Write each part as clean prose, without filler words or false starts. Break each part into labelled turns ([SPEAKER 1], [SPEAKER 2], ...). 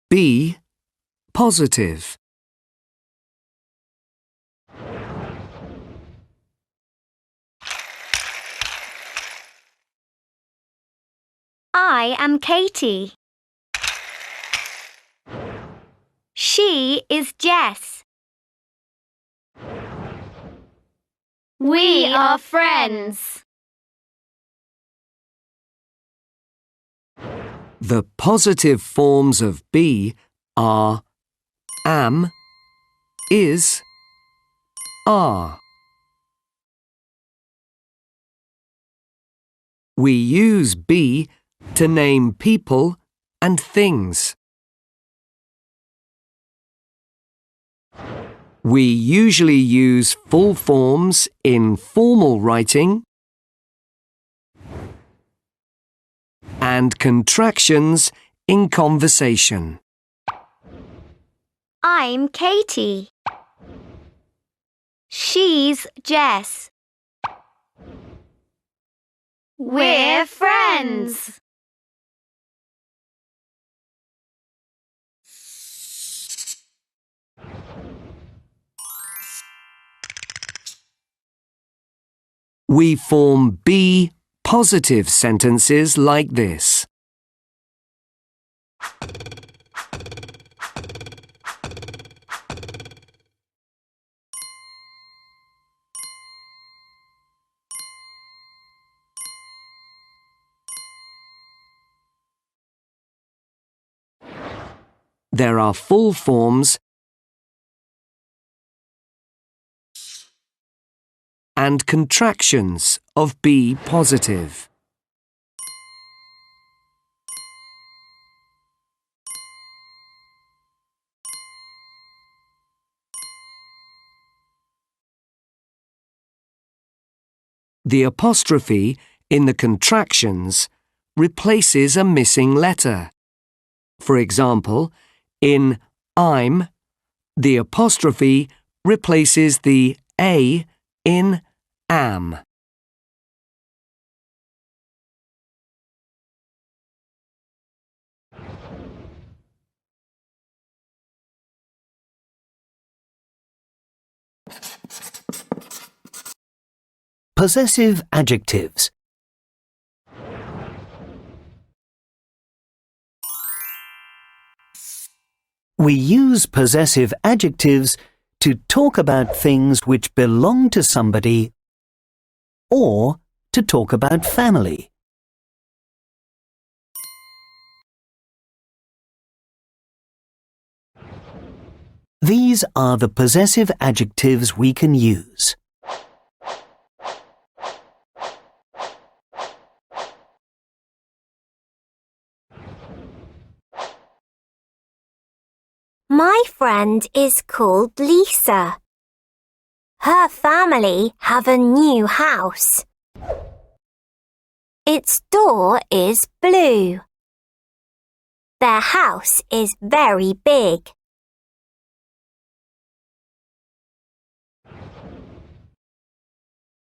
[SPEAKER 1] B. Positive.
[SPEAKER 2] I am Katie. She is Jess. We are friends.
[SPEAKER 1] The positive forms of be are am, is, are. We use be to name people and things. We usually use full forms in formal writing and contractions in conversation.
[SPEAKER 2] I'm Katie. She's Jess. We're friends.
[SPEAKER 1] We form be positive sentences like this. There are full forms and contractions of be positive. The apostrophe in the contractions replaces a missing letter. For example, in I'm, the apostrophe replaces the A in am.
[SPEAKER 3] Possessive adjectives. We use possessive adjectives to talk about things which belong to somebody or to talk about family. These are the possessive adjectives we can use.
[SPEAKER 2] My friend is called Lisa. Her family have a new house. Its door is blue. Their house is very big.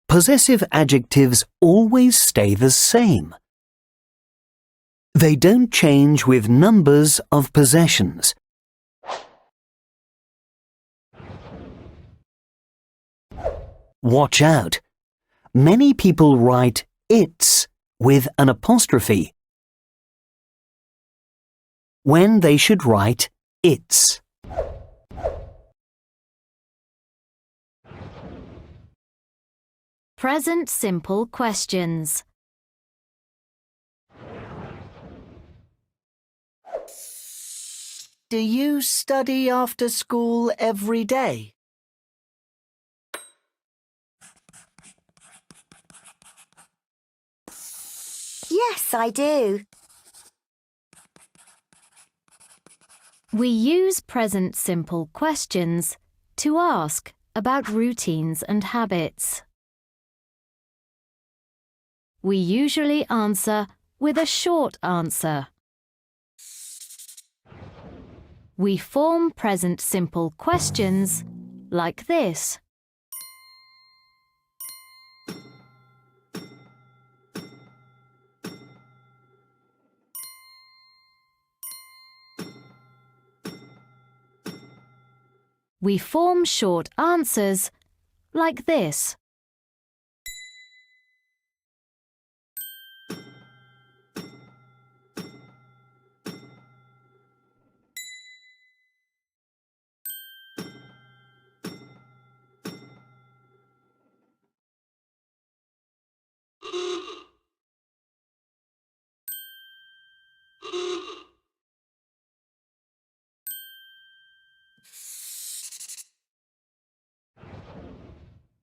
[SPEAKER 3] Possessive adjectives always stay the same. They don't change with numbers of possessions. Watch out! Many people write its with an apostrophe when they should write its.
[SPEAKER 4] Present simple questions.
[SPEAKER 3] Do you study after school every day?
[SPEAKER 2] Yes, I do.
[SPEAKER 4] We use present simple questions to ask about routines and habits. We usually answer with a short answer. We form present simple questions like this. We form short answers like this.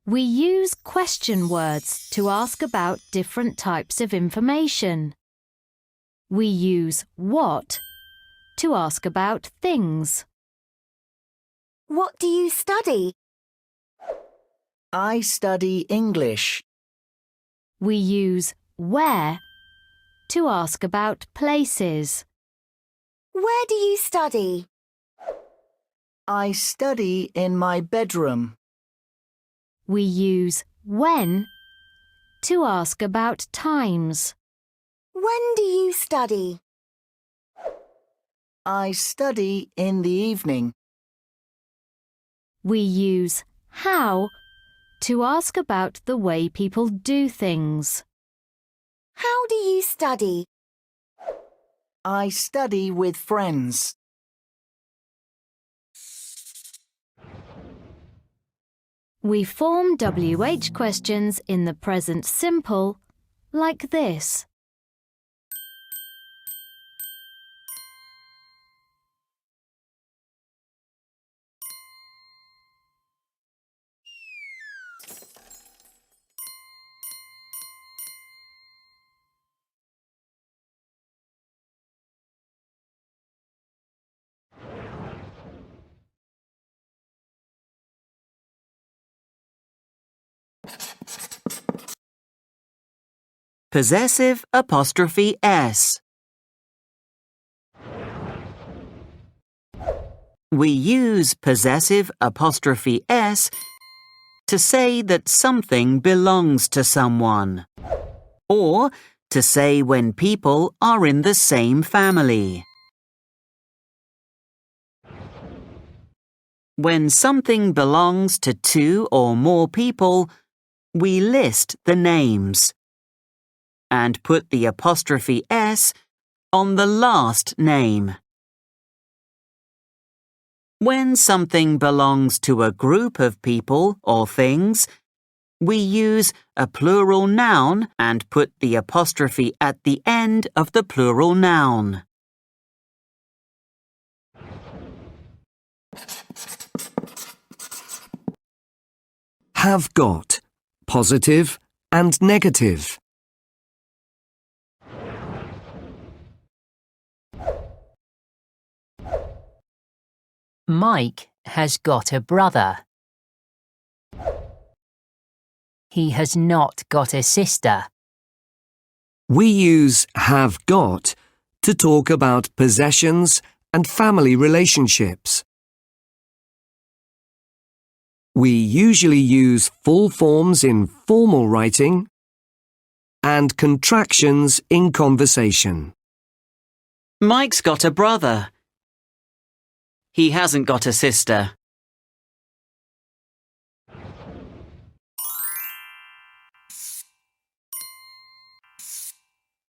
[SPEAKER 4] We use question words to ask about different types of information. We use what to ask about things.
[SPEAKER 2] What do you study?
[SPEAKER 5] I study English.
[SPEAKER 4] We use where to ask about places.
[SPEAKER 2] Where do you study?
[SPEAKER 5] I study in my bedroom.
[SPEAKER 4] We use when to ask about times.
[SPEAKER 2] When do you study?
[SPEAKER 5] I study in the evening.
[SPEAKER 4] We use how to ask about the way people do things.
[SPEAKER 2] How do you study?
[SPEAKER 5] I study with friends.
[SPEAKER 4] We form WH questions in the present simple like this.
[SPEAKER 6] Possessive apostrophe S. We use possessive apostrophe S to say that something belongs to someone, or to say when people are in the same family. When something belongs to two or more people, we list the names and put the apostrophe S on the last name. When something belongs to a group of people or things, we use a plural noun and put the apostrophe at the end of the plural noun.
[SPEAKER 1] Have got, positive and negative.
[SPEAKER 7] Mike has got a brother. He has not got a sister.
[SPEAKER 1] We use have got to talk about possessions and family relationships. We usually use full forms in formal writing and contractions in conversation.
[SPEAKER 6] Mike's got a brother. He hasn't got a sister.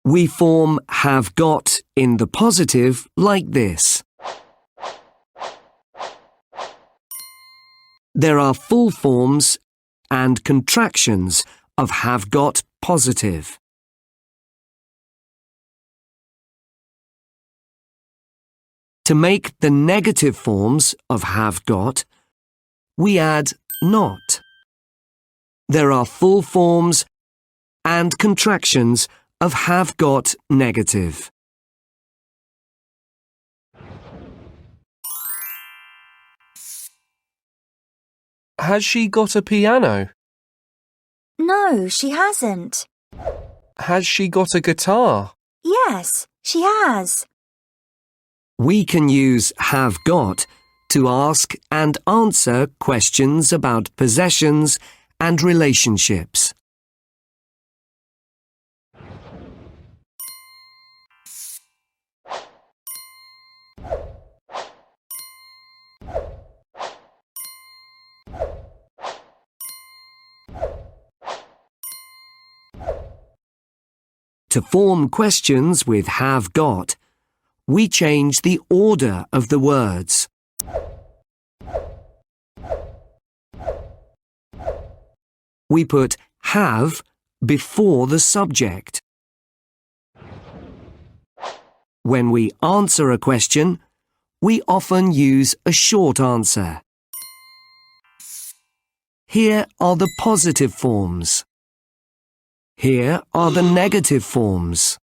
[SPEAKER 1] We form have got in the positive like this. There are full forms and contractions of have got positive. To make the negative forms of have got, we add not. There are full forms and contractions of have got negative.
[SPEAKER 8] Has she got a piano?
[SPEAKER 2] No, she hasn't.
[SPEAKER 8] Has she got a guitar?
[SPEAKER 2] Yes, she has.
[SPEAKER 1] We can use have got to ask and answer questions about possessions and relationships. To form questions with have got, we change the order of the words. We put have before the subject. When we answer a question, we often use a short answer. Here are the positive forms. Here are the negative forms.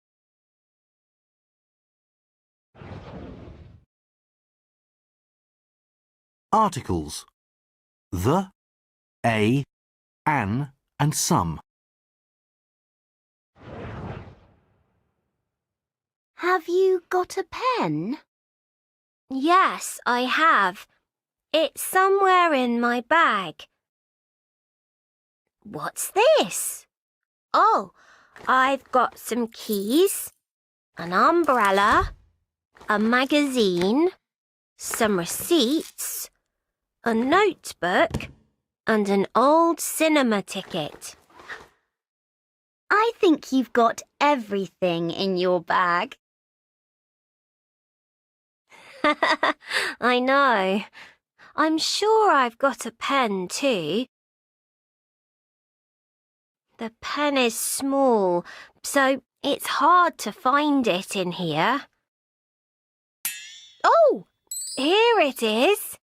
[SPEAKER 9] Articles: the, a, an, and some.
[SPEAKER 2] Have you got a pen? Yes, I have. It's somewhere in my bag. What's this? Oh, I've got some keys, an umbrella, a magazine, some receipts, a notebook, and an old cinema ticket. I think you've got everything in your bag. I know. I'm sure I've got a pen too. The pen is small, so it's hard to find it in here. Oh, here it is.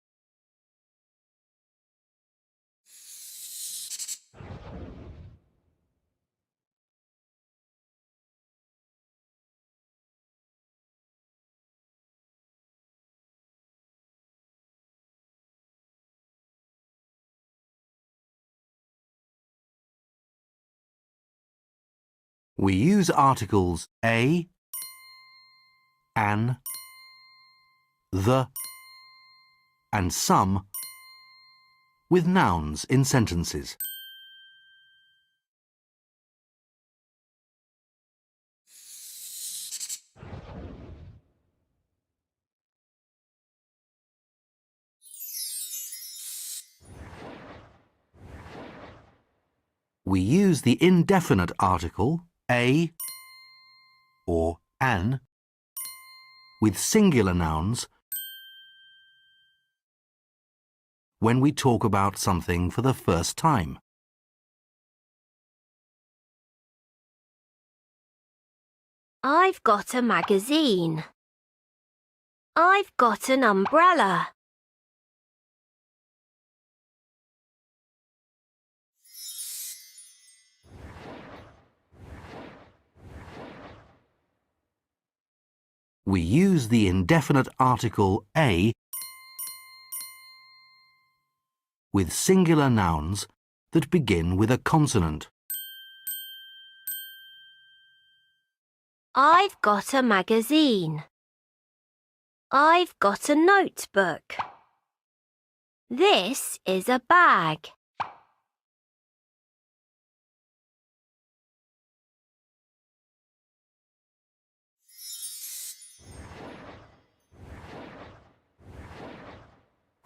[SPEAKER 9] We use articles a, an, the, and some with nouns in sentences. We use the indefinite article a or an with singular nouns when we talk about something for the first time.
[SPEAKER 2] I've got a magazine. I've got an umbrella.
[SPEAKER 9] We use the indefinite article a with singular nouns that begin with a consonant.
[SPEAKER 2] I've got a magazine. I've got a notebook. This is a bag.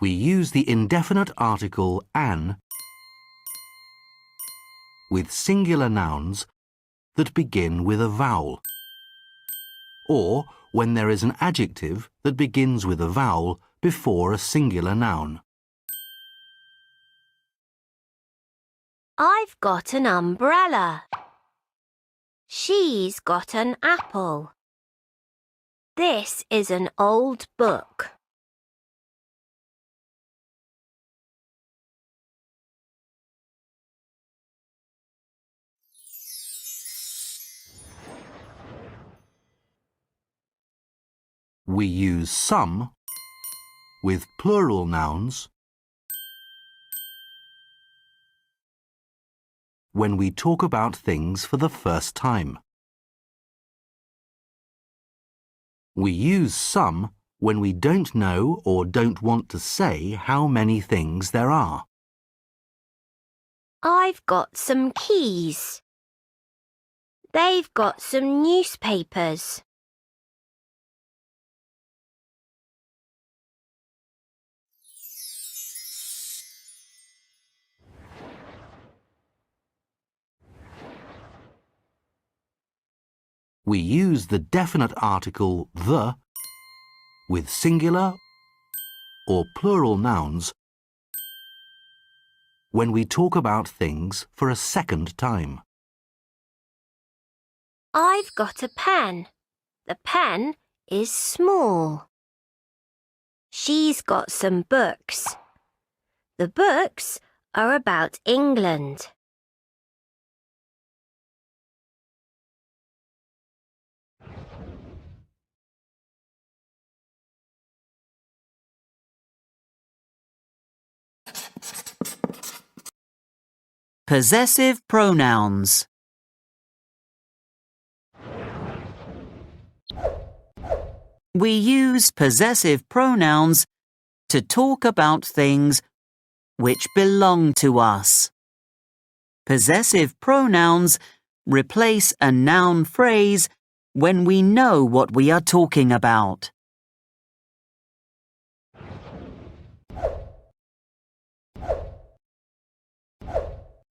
[SPEAKER 9] We use the indefinite article an with singular nouns that begin with a vowel, or when there is an adjective that begins with a vowel before a singular noun.
[SPEAKER 2] I've got an umbrella. She's got an apple. This is an old book.
[SPEAKER 9] We use some with plural nouns when we talk about things for the first time. We use some when we don't know or don't want to say how many things there are.
[SPEAKER 2] I've got some keys. They've got some newspapers.
[SPEAKER 9] we use the definite article the with singular or plural nouns when we talk about things for a second time.
[SPEAKER 2] I've got a pen. The pen is small. She's got some books. The books are about England.
[SPEAKER 6] Possessive pronouns. We use possessive pronouns to talk about things which belong to us. Possessive pronouns replace a noun phrase when we know what we are talking about.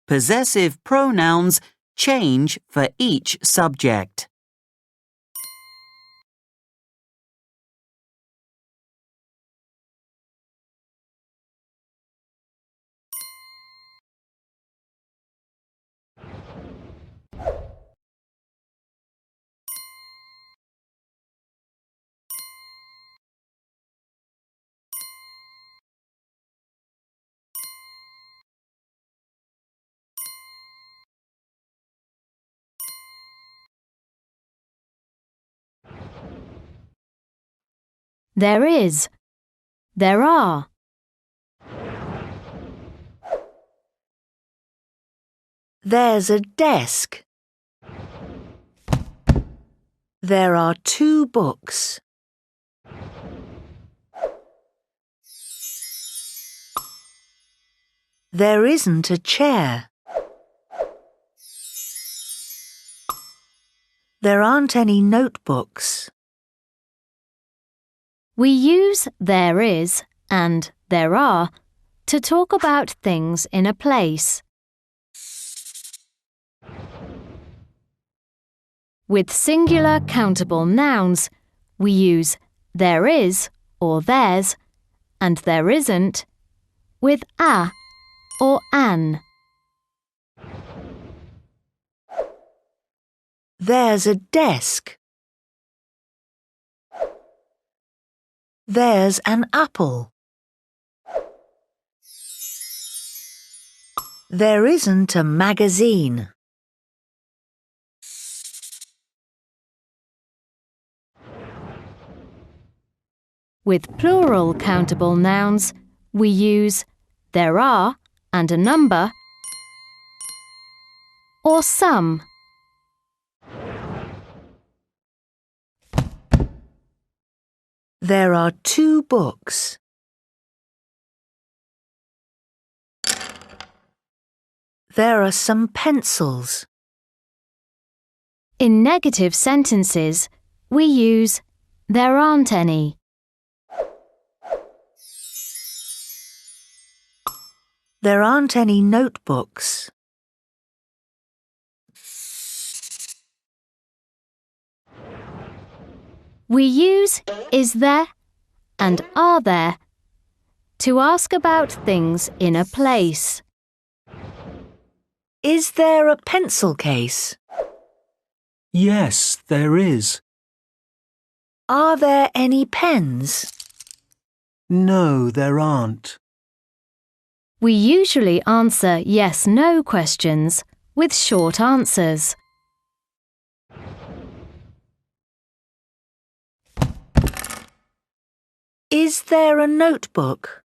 [SPEAKER 6] Possessive pronouns change for each subject.
[SPEAKER 4] There is. There are.
[SPEAKER 5] There's a desk. There are 2 books. There isn't a chair. There aren't any notebooks.
[SPEAKER 4] We use there is and there are to talk about things in a place. With singular countable nouns, we use there is or there's and there isn't with a or an.
[SPEAKER 5] There's a desk. There's an apple. There isn't a magazine.
[SPEAKER 4] With plural countable nouns, we use there are and a number or some.
[SPEAKER 5] There are 2 books. There are some pencils.
[SPEAKER 4] In negative sentences, we use there aren't any.
[SPEAKER 5] There aren't any notebooks.
[SPEAKER 4] We use is there and are there to ask about things in a place.
[SPEAKER 5] Is there a pencil case?
[SPEAKER 10] Yes, there is.
[SPEAKER 5] Are there any pens?
[SPEAKER 10] No, there aren't.
[SPEAKER 4] We usually answer yes/no questions with short answers.
[SPEAKER 5] Is there a notebook?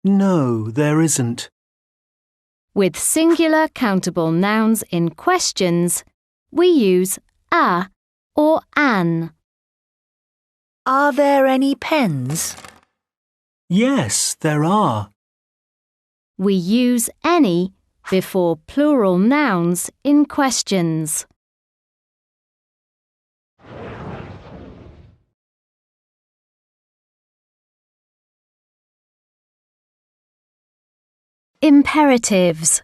[SPEAKER 10] No, there isn't.
[SPEAKER 4] With singular countable nouns in questions, we use a or an.
[SPEAKER 5] Are there any pens?
[SPEAKER 10] Yes, there are.
[SPEAKER 4] We use any before plural nouns in questions. Imperatives.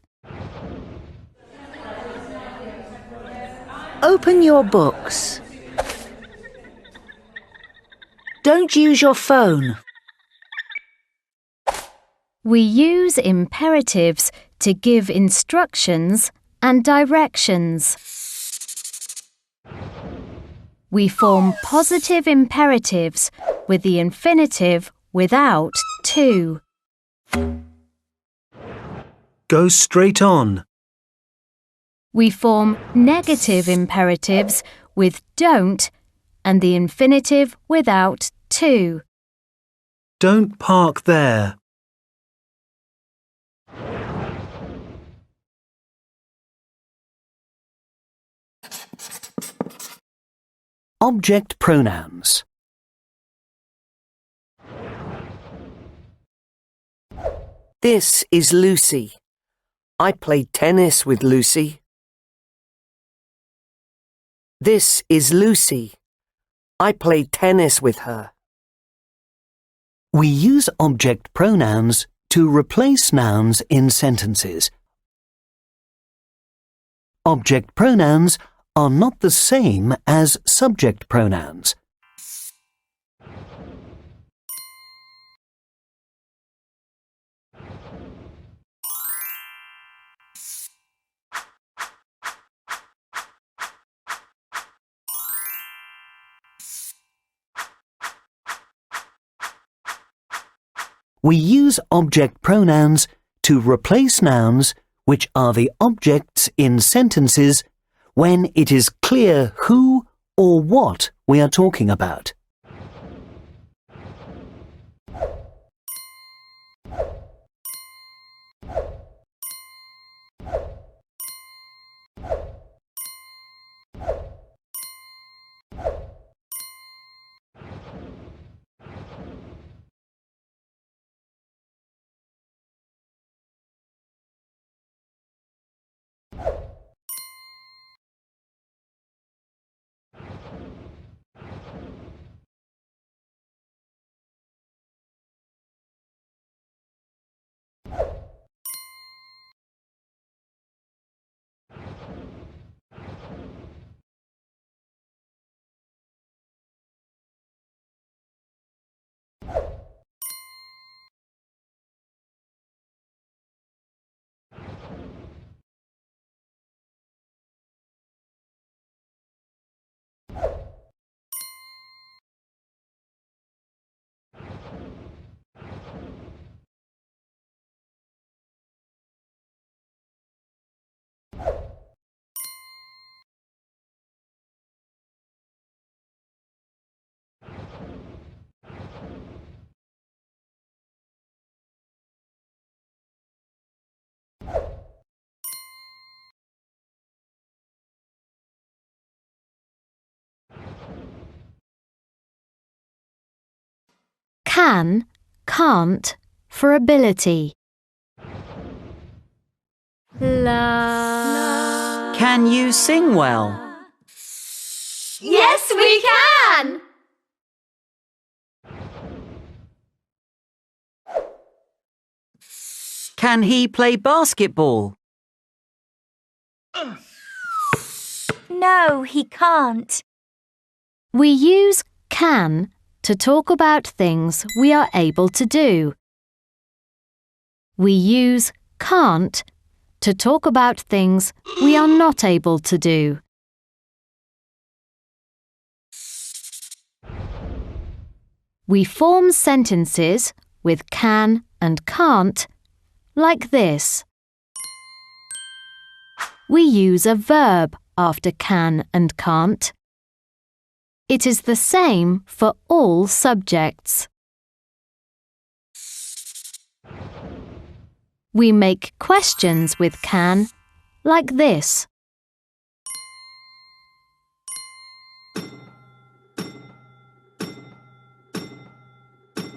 [SPEAKER 5] Open your books. Don't use your phone.
[SPEAKER 4] We use imperatives to give instructions and directions. We form positive imperatives with the infinitive without to.
[SPEAKER 10] Go straight on.
[SPEAKER 4] We form negative imperatives with don't and the infinitive without to.
[SPEAKER 10] Don't park there.
[SPEAKER 3] Object pronouns.
[SPEAKER 1] This is Lucy. I played tennis with Lucy. This is Lucy. I played tennis with her.
[SPEAKER 3] We use object pronouns to replace nouns in sentences. Object pronouns are not the same as subject pronouns. We use object pronouns to replace nouns which are the objects in sentences when it is clear who or what we are talking about.
[SPEAKER 4] Can, can't for ability.
[SPEAKER 6] Can you sing well?
[SPEAKER 2] Yes, we can!
[SPEAKER 6] Can he play basketball?
[SPEAKER 2] No, he can't.
[SPEAKER 4] We use can to talk about things we are able to do. We use can't to talk about things we are not able to do. We form sentences with can and can't like this. We use a verb after can and can't. It is the same for all subjects. We make questions with can, like this.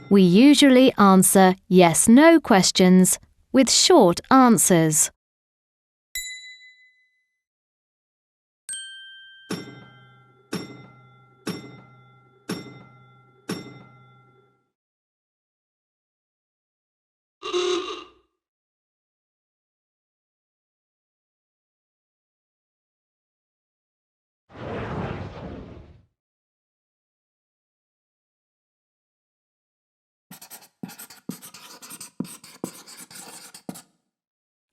[SPEAKER 4] We usually answer yes/no questions with short answers.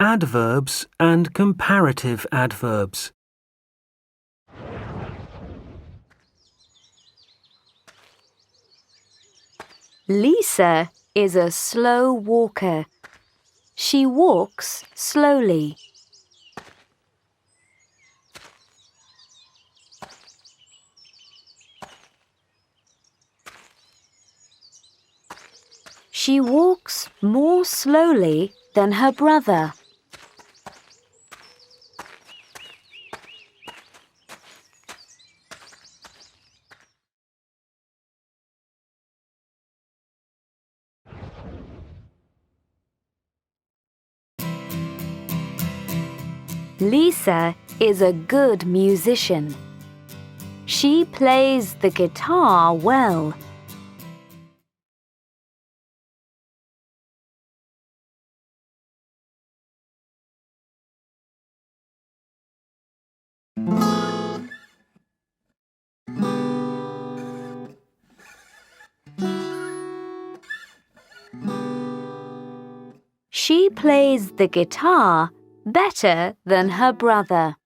[SPEAKER 10] adverbs and comparative adverbs.
[SPEAKER 5] Lisa is a slow walker. She walks slowly. She walks more slowly than her brother. Lisa is a good musician. She plays the guitar well. She plays the guitar better than her brother.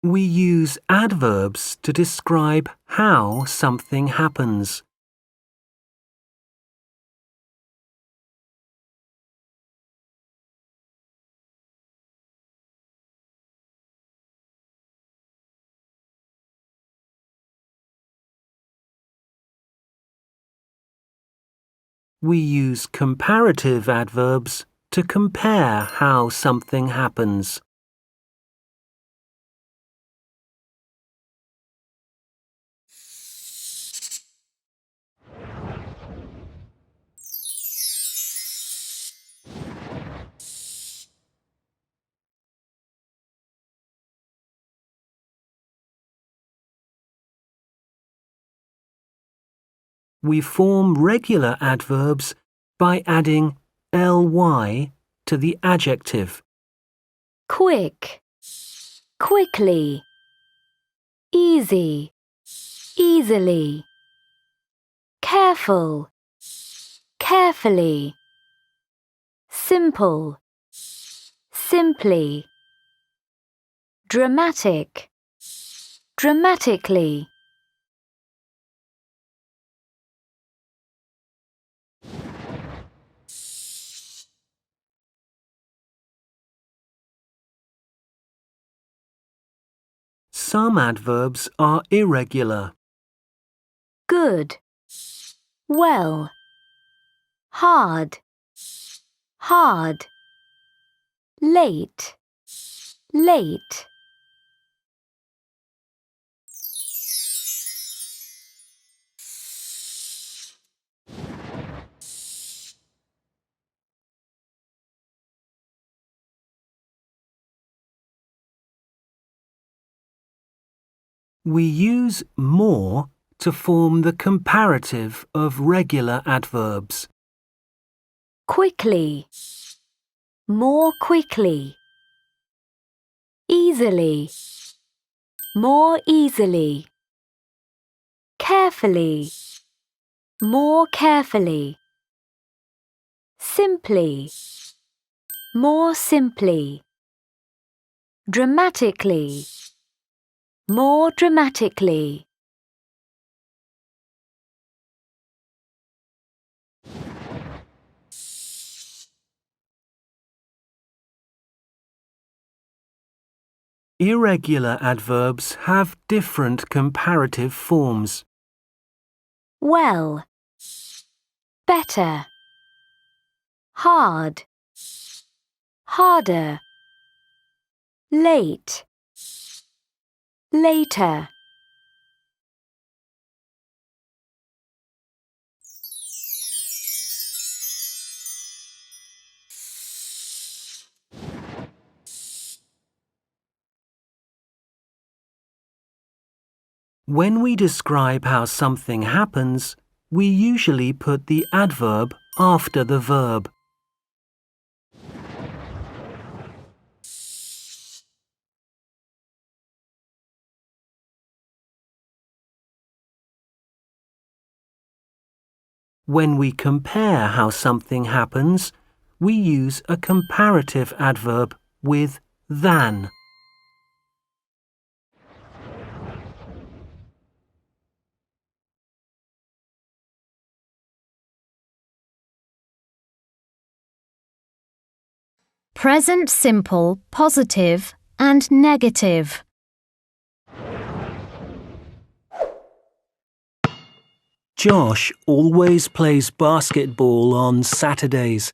[SPEAKER 10] We use adverbs to describe how something happens. We use comparative adverbs to compare how something happens. We form regular adverbs by adding ly to the adjective.
[SPEAKER 5] Quick, quickly. Easy, easily. Careful, carefully. Simple, simply. Dramatic, dramatically.
[SPEAKER 10] Some adverbs are irregular.
[SPEAKER 5] Good, well. Hard, hard. Late, late.
[SPEAKER 10] We use more to form the comparative of regular adverbs.
[SPEAKER 5] Quickly, more quickly. Easily, more easily. Carefully, more carefully. Simply, more simply. Dramatically, more dramatically.
[SPEAKER 10] Irregular adverbs have different comparative forms.
[SPEAKER 5] Well, better. Hard, harder. Late, later.
[SPEAKER 10] When we describe how something happens, we usually put the adverb after the verb. When we compare how something happens, we use a comparative adverb with than.
[SPEAKER 4] Present simple, positive and negative.
[SPEAKER 10] Josh always plays basketball on Saturdays.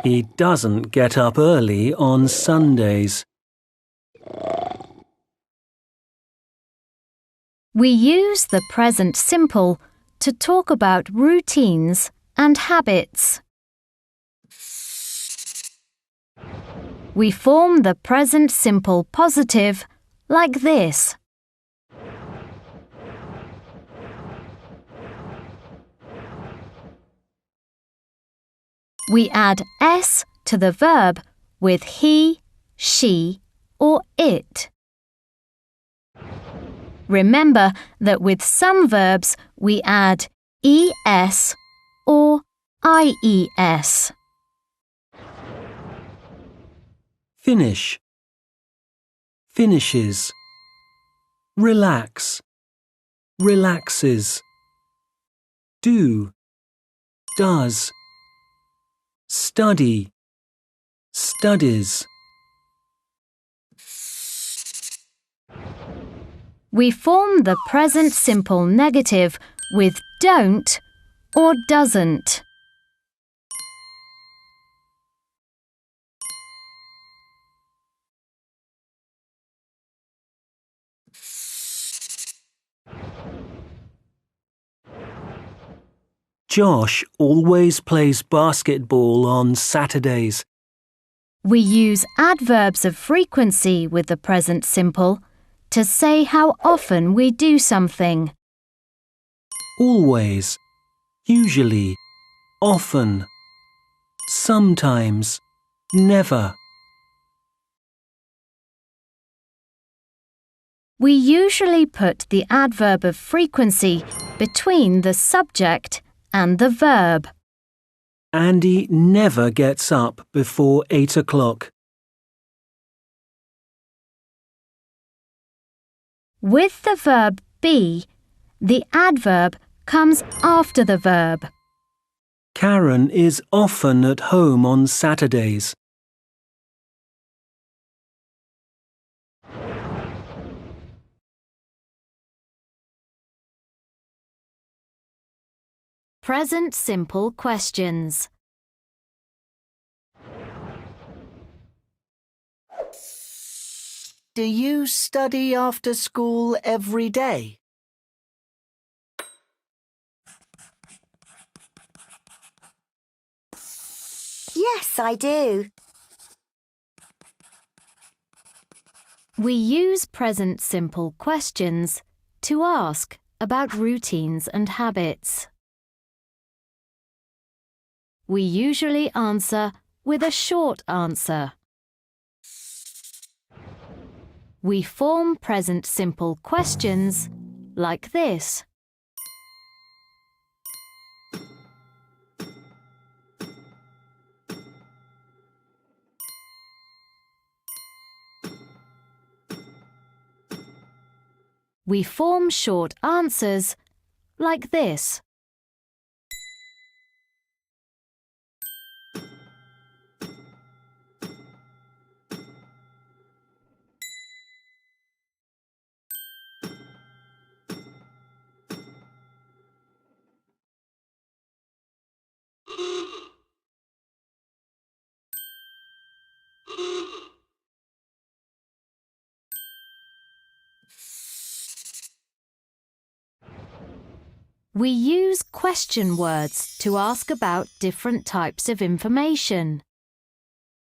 [SPEAKER 10] He doesn't get up early on Sundays.
[SPEAKER 4] We use the present simple to talk about routines and habits. We form the present simple positive like this. We add s to the verb with he, she, or it. Remember that with some verbs we add es or ies.
[SPEAKER 10] Finish, finishes, relax, relaxes, do, does, study, studies.
[SPEAKER 4] We form the present simple negative with don't or doesn't.
[SPEAKER 10] Josh always plays basketball on Saturdays.
[SPEAKER 4] We use adverbs of frequency with the present simple to say how often we do something.
[SPEAKER 10] Always, usually, often, sometimes, never.
[SPEAKER 4] We usually put the adverb of frequency between the subject and the verb.
[SPEAKER 10] Andy never gets up before 8 o'clock.
[SPEAKER 4] With the verb be, the adverb comes after the verb.
[SPEAKER 10] Karen is often at home on Saturdays.
[SPEAKER 4] Present simple questions.
[SPEAKER 3] Do you study after school every day?
[SPEAKER 2] Yes, I do.
[SPEAKER 4] We use present simple questions to ask about routines and habits. We usually answer with a short answer. We form present simple questions like this. We form short answers like this. We use question words to ask about different types of information.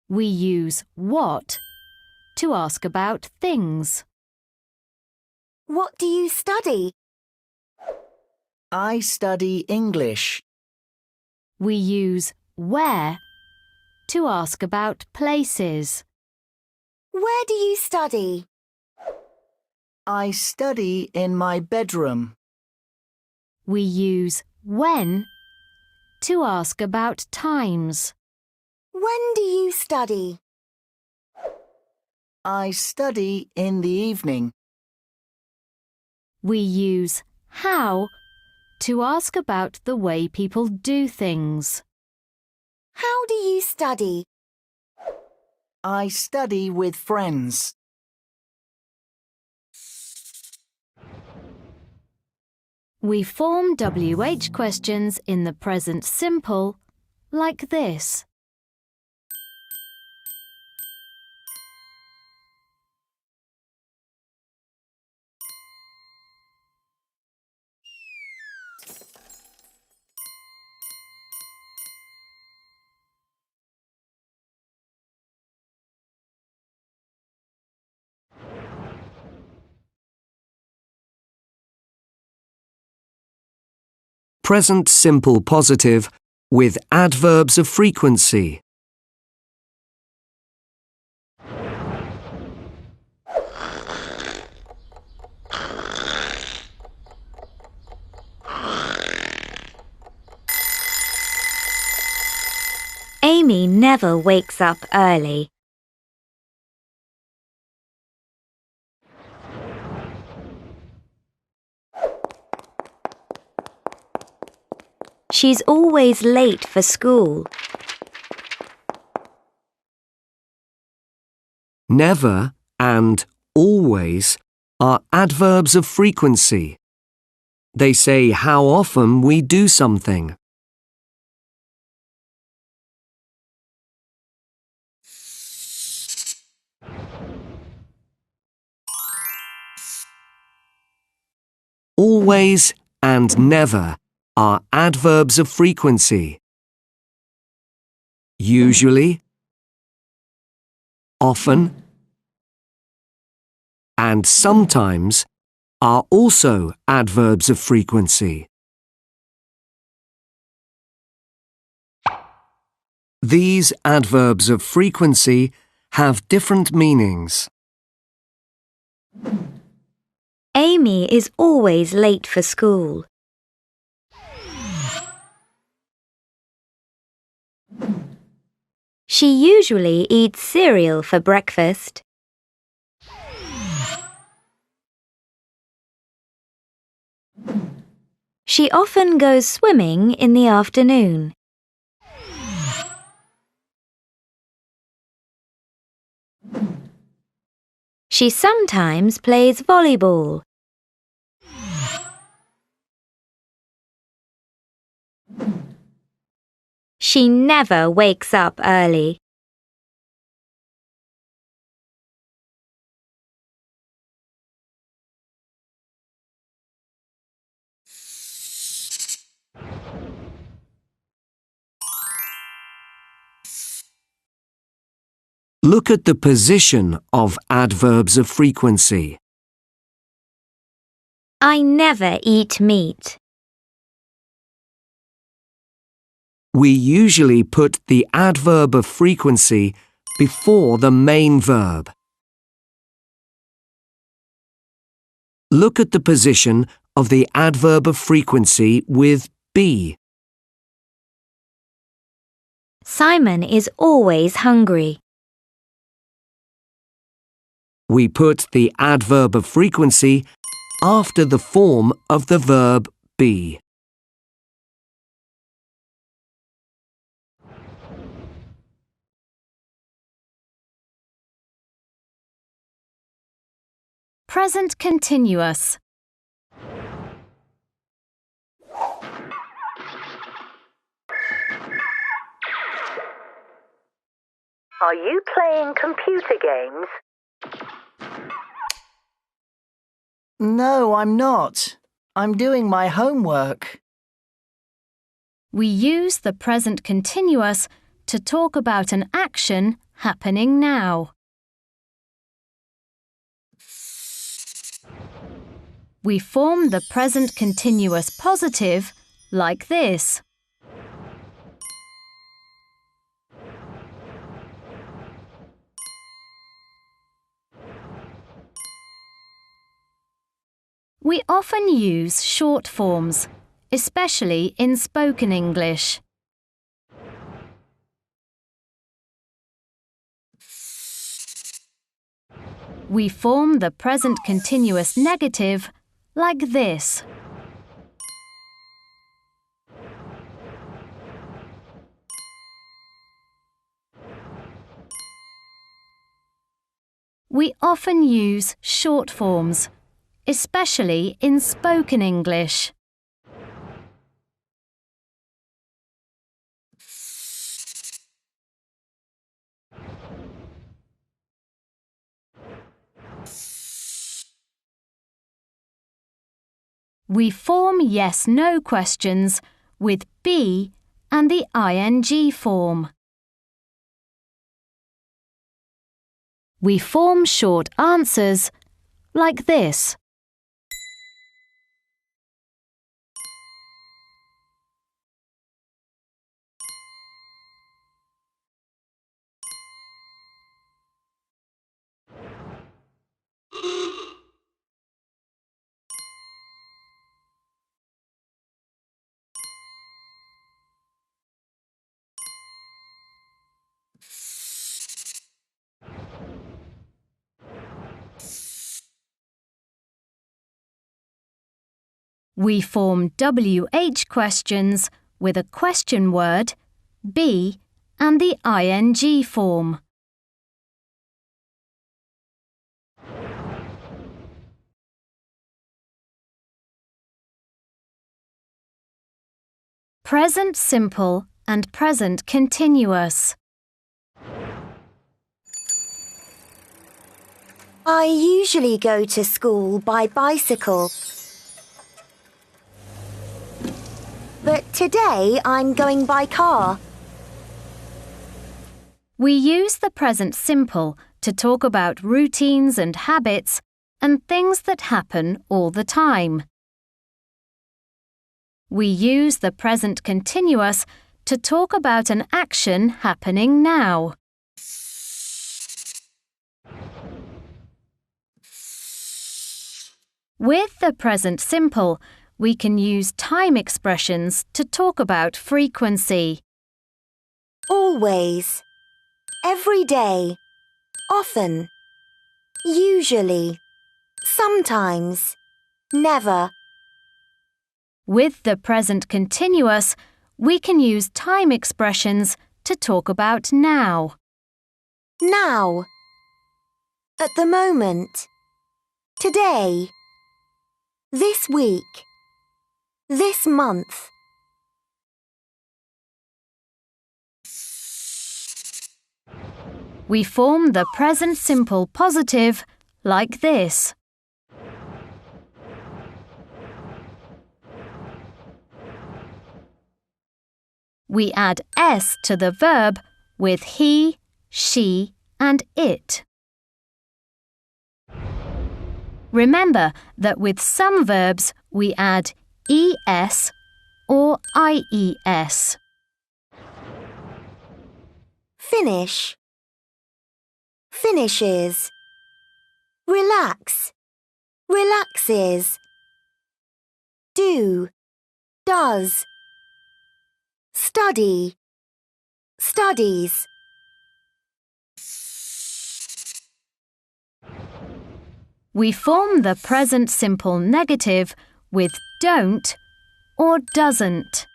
[SPEAKER 4] We use what to ask about things.
[SPEAKER 2] What do you study?
[SPEAKER 3] I study English.
[SPEAKER 4] We use where to ask about places.
[SPEAKER 2] Where do you study?
[SPEAKER 3] I study in my bedroom.
[SPEAKER 4] We use when to ask about times.
[SPEAKER 2] When do you study?
[SPEAKER 3] I study in the evening.
[SPEAKER 4] We use how to ask about the way people do things.
[SPEAKER 2] How do you study?
[SPEAKER 3] I study with friends.
[SPEAKER 4] We form WH questions in the present simple like this.
[SPEAKER 1] Present simple positive with adverbs of frequency.
[SPEAKER 5] Amy never wakes up early. She's always late for school.
[SPEAKER 1] Never and always are adverbs of frequency. They say how often we do something. Always and never are adverbs of frequency. Usually, often, and sometimes are also adverbs of frequency. These adverbs of frequency have different meanings.
[SPEAKER 5] Amy is always late for school. She usually eats cereal for breakfast. She often goes swimming in the afternoon. She sometimes plays volleyball. She never wakes up early.
[SPEAKER 1] Look at the position of adverbs of frequency.
[SPEAKER 5] I never eat meat.
[SPEAKER 1] We usually put the adverb of frequency before the main verb. Look at the position of the adverb of frequency with be.
[SPEAKER 5] Simon is always hungry.
[SPEAKER 1] We put the adverb of frequency after the form of the verb be.
[SPEAKER 4] Present continuous.
[SPEAKER 11] Are you playing computer games?
[SPEAKER 3] No, I'm not. I'm doing my homework.
[SPEAKER 4] We use the present continuous to talk about an action happening now. We form the present continuous positive like this. We often use short forms, especially in spoken English. We form the present continuous negative like this. We often use short forms, especially in spoken English. We form yes-no questions with be and the ing form. We form short answers like this. We form WH questions with a question word, be, and the ing form. Present simple and present continuous.
[SPEAKER 2] I usually go to school by bicycle. But today I'm going by car.
[SPEAKER 4] We use the present simple to talk about routines and habits and things that happen all the time. We use the present continuous to talk about an action happening now. With the present simple, we can use time expressions to talk about frequency.
[SPEAKER 2] Always. Every day. Often. Usually. Sometimes. Never.
[SPEAKER 4] With the present continuous, we can use time expressions to talk about now.
[SPEAKER 2] Now. At the moment. Today. This week. This month.
[SPEAKER 4] We form the present simple positive like this. We add s to the verb with he, she, and it. Remember that with some verbs we add es or ies.
[SPEAKER 2] Finish. Finishes. Relax. Relaxes. Do. Does. Study. Studies.
[SPEAKER 4] We form the present simple negative with don't or doesn't.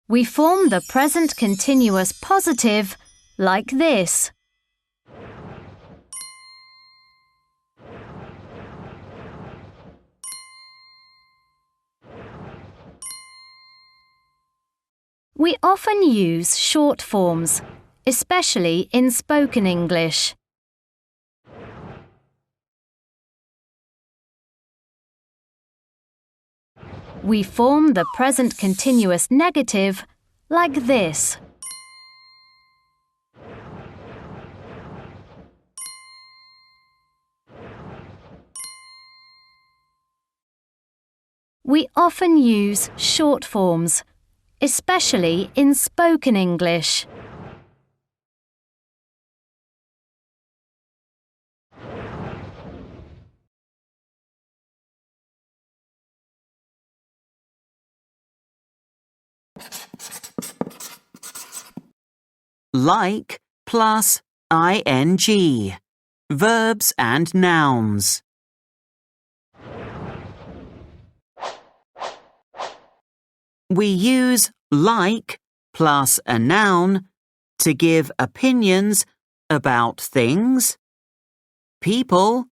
[SPEAKER 4] We form the present continuous positive like this. We often use short forms, especially in spoken English. We form the present continuous negative like this. We often use short forms, especially in spoken English.
[SPEAKER 6] Like plus ing. Verbs and nouns. We use like plus a noun to give opinions about things, people,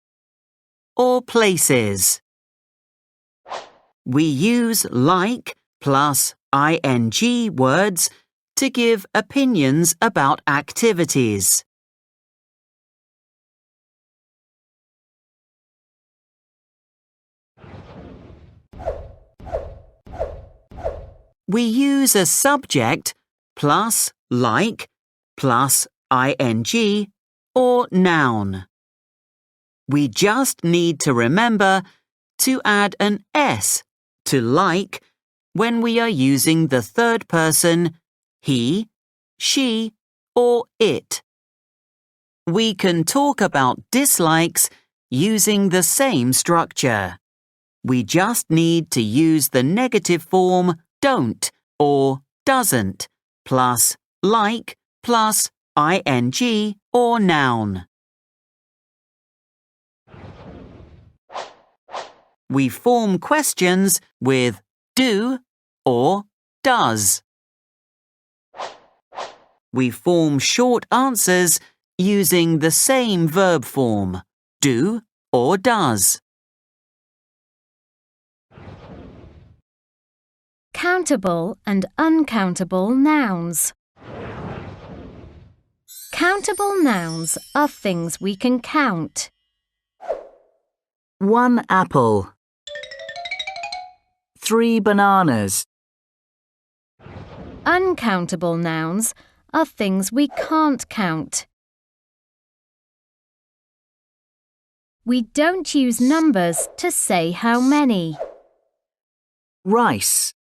[SPEAKER 6] or places. We use like plus ing words to give opinions about activities. We use a subject plus like plus ing or noun. We just need to remember to add an s to like when we are using the third person he, she, or it. We can talk about dislikes using the same structure. We just need to use the negative form don't or doesn't plus like plus ing or noun. We form questions with do or does. We form short answers using the same verb form, do or does.
[SPEAKER 4] Countable and uncountable nouns. Countable nouns are things we can count.
[SPEAKER 6] 1 apple. 3 bananas.
[SPEAKER 4] Uncountable nouns are things we can't count. We don't use numbers to say how many.
[SPEAKER 6] Rice.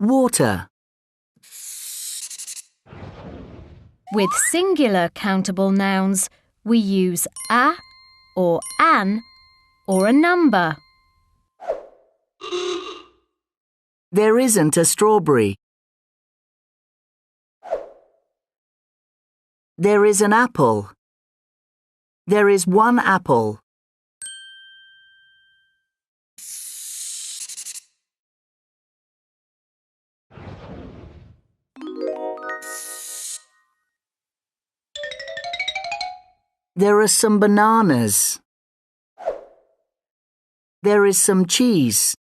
[SPEAKER 6] Water.
[SPEAKER 4] With singular countable nouns, we use a or an or a number.
[SPEAKER 6] There isn't a strawberry. There is an apple. There is 1 apple. There are some bananas. There is some cheese.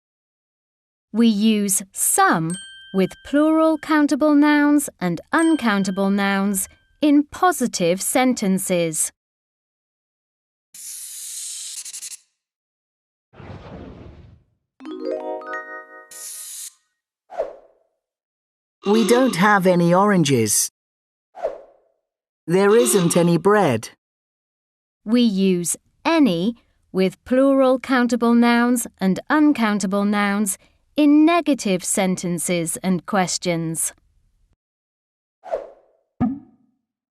[SPEAKER 4] We use some with plural countable nouns and uncountable nouns in positive sentences.
[SPEAKER 6] We don't have any oranges. There isn't any bread.
[SPEAKER 4] We use any with plural countable nouns and uncountable nouns in negative sentences and questions.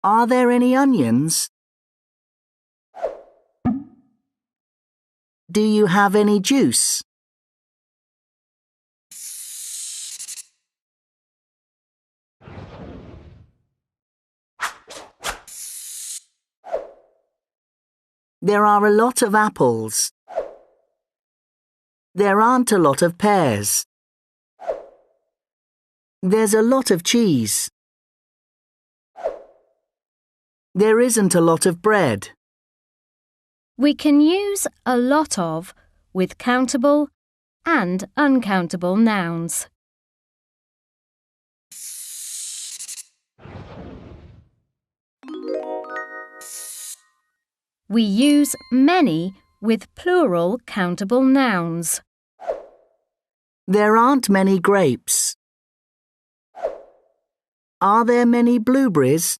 [SPEAKER 6] Are there any onions? Do you have any juice? There are a lot of apples. There aren't a lot of pears. There's a lot of cheese. There isn't a lot of bread.
[SPEAKER 4] We can use a lot of with countable and uncountable nouns. We use many with plural countable nouns.
[SPEAKER 6] There aren't many grapes. Are there many blueberries?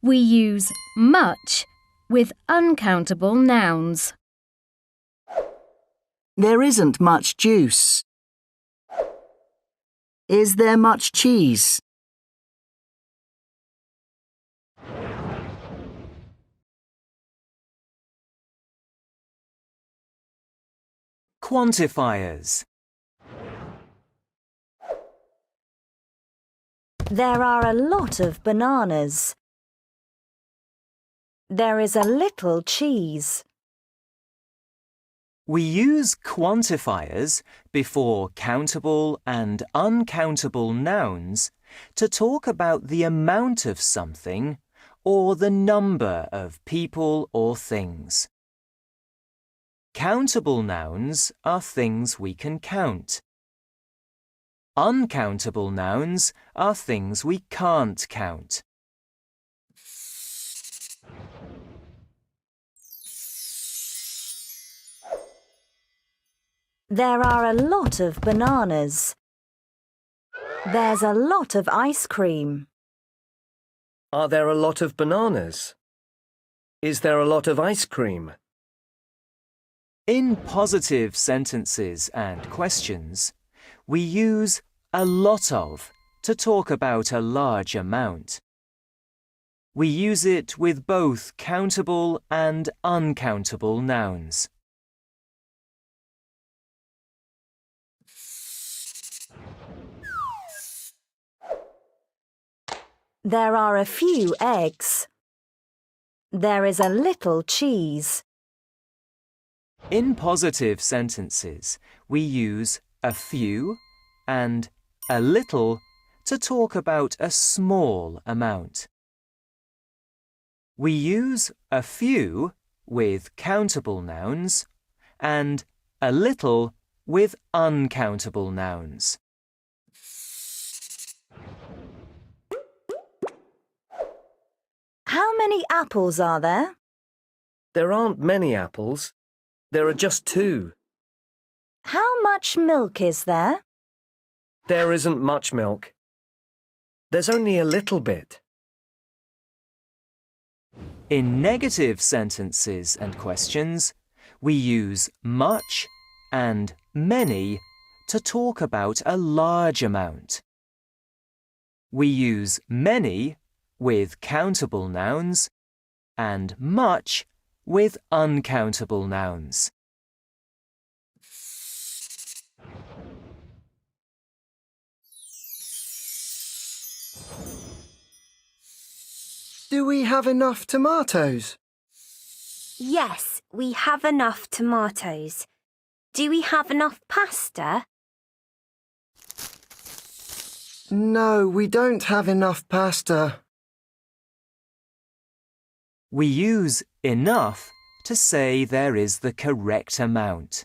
[SPEAKER 4] We use much with uncountable nouns.
[SPEAKER 6] There isn't much juice. Is there much cheese?
[SPEAKER 1] Quantifiers.
[SPEAKER 5] There are a lot of bananas. There is a little cheese.
[SPEAKER 1] We use quantifiers before countable and uncountable nouns to talk about the amount of something or the number of people or things. Countable nouns are things we can count. Uncountable nouns are things we can't count.
[SPEAKER 5] There are a lot of bananas. There's a lot of ice cream.
[SPEAKER 1] Are there a lot of bananas? Is there a lot of ice cream? In positive sentences and questions, we use a lot of to talk about a large amount. We use it with both countable and uncountable nouns.
[SPEAKER 5] There are a few eggs. There is a little cheese.
[SPEAKER 1] In positive sentences, we use a few and a little to talk about a small amount. We use a few with countable nouns and a little with uncountable nouns.
[SPEAKER 5] How many apples are there?
[SPEAKER 1] There aren't many apples. There are just 2.
[SPEAKER 5] How much milk is there?
[SPEAKER 1] There isn't much milk. There's only a little bit. In negative sentences and questions, we use much and many to talk about a large amount. We use many with countable nouns and much with uncountable nouns.
[SPEAKER 12] Do we have enough tomatoes?
[SPEAKER 2] Yes, we have enough tomatoes. Do we have enough pasta?
[SPEAKER 12] No, we don't have enough pasta.
[SPEAKER 1] We use enough to say there is the correct amount.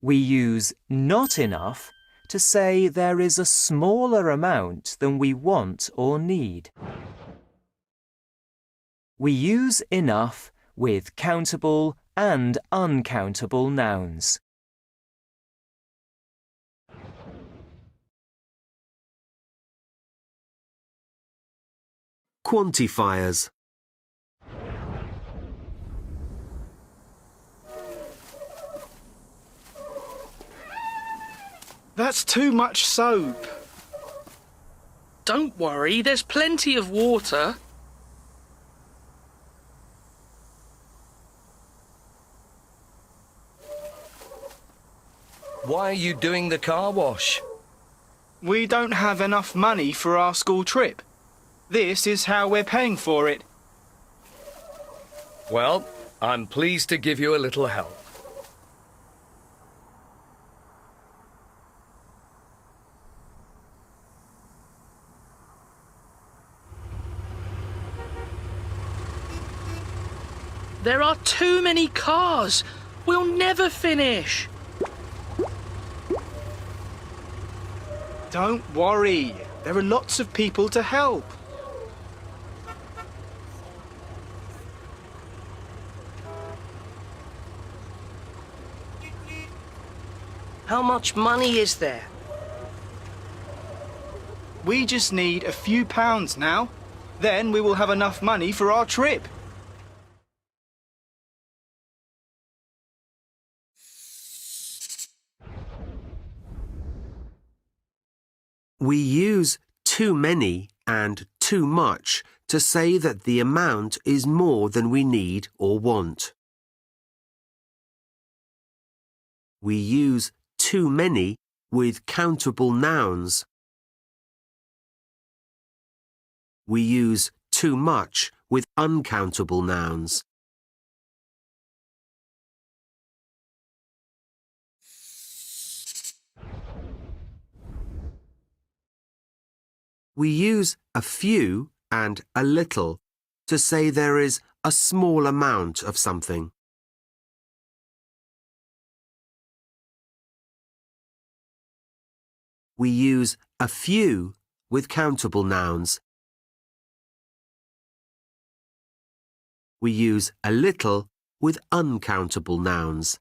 [SPEAKER 1] We use not enough to say there is a smaller amount than we want or need. We use enough with countable and uncountable nouns.
[SPEAKER 8] Quantifiers.
[SPEAKER 13] That's too much soap. Don't worry, there's plenty of water.
[SPEAKER 8] Why are you doing the car wash?
[SPEAKER 13] We don't have enough money for our school trip. This is how we're paying for it.
[SPEAKER 8] Well, I'm pleased to give you a little help.
[SPEAKER 13] There are too many cars. We'll never finish. Don't worry. There are lots of people to help.
[SPEAKER 14] How much money is there?
[SPEAKER 13] We just need a few pounds now. Then we will have enough money for our trip.
[SPEAKER 1] We use too many and too much to say that the amount is more than we need or want. We use too many with countable nouns. We use too much with uncountable nouns. We use a few and a little to say there is a small amount of something. We use a few with countable nouns. We use a little with uncountable nouns.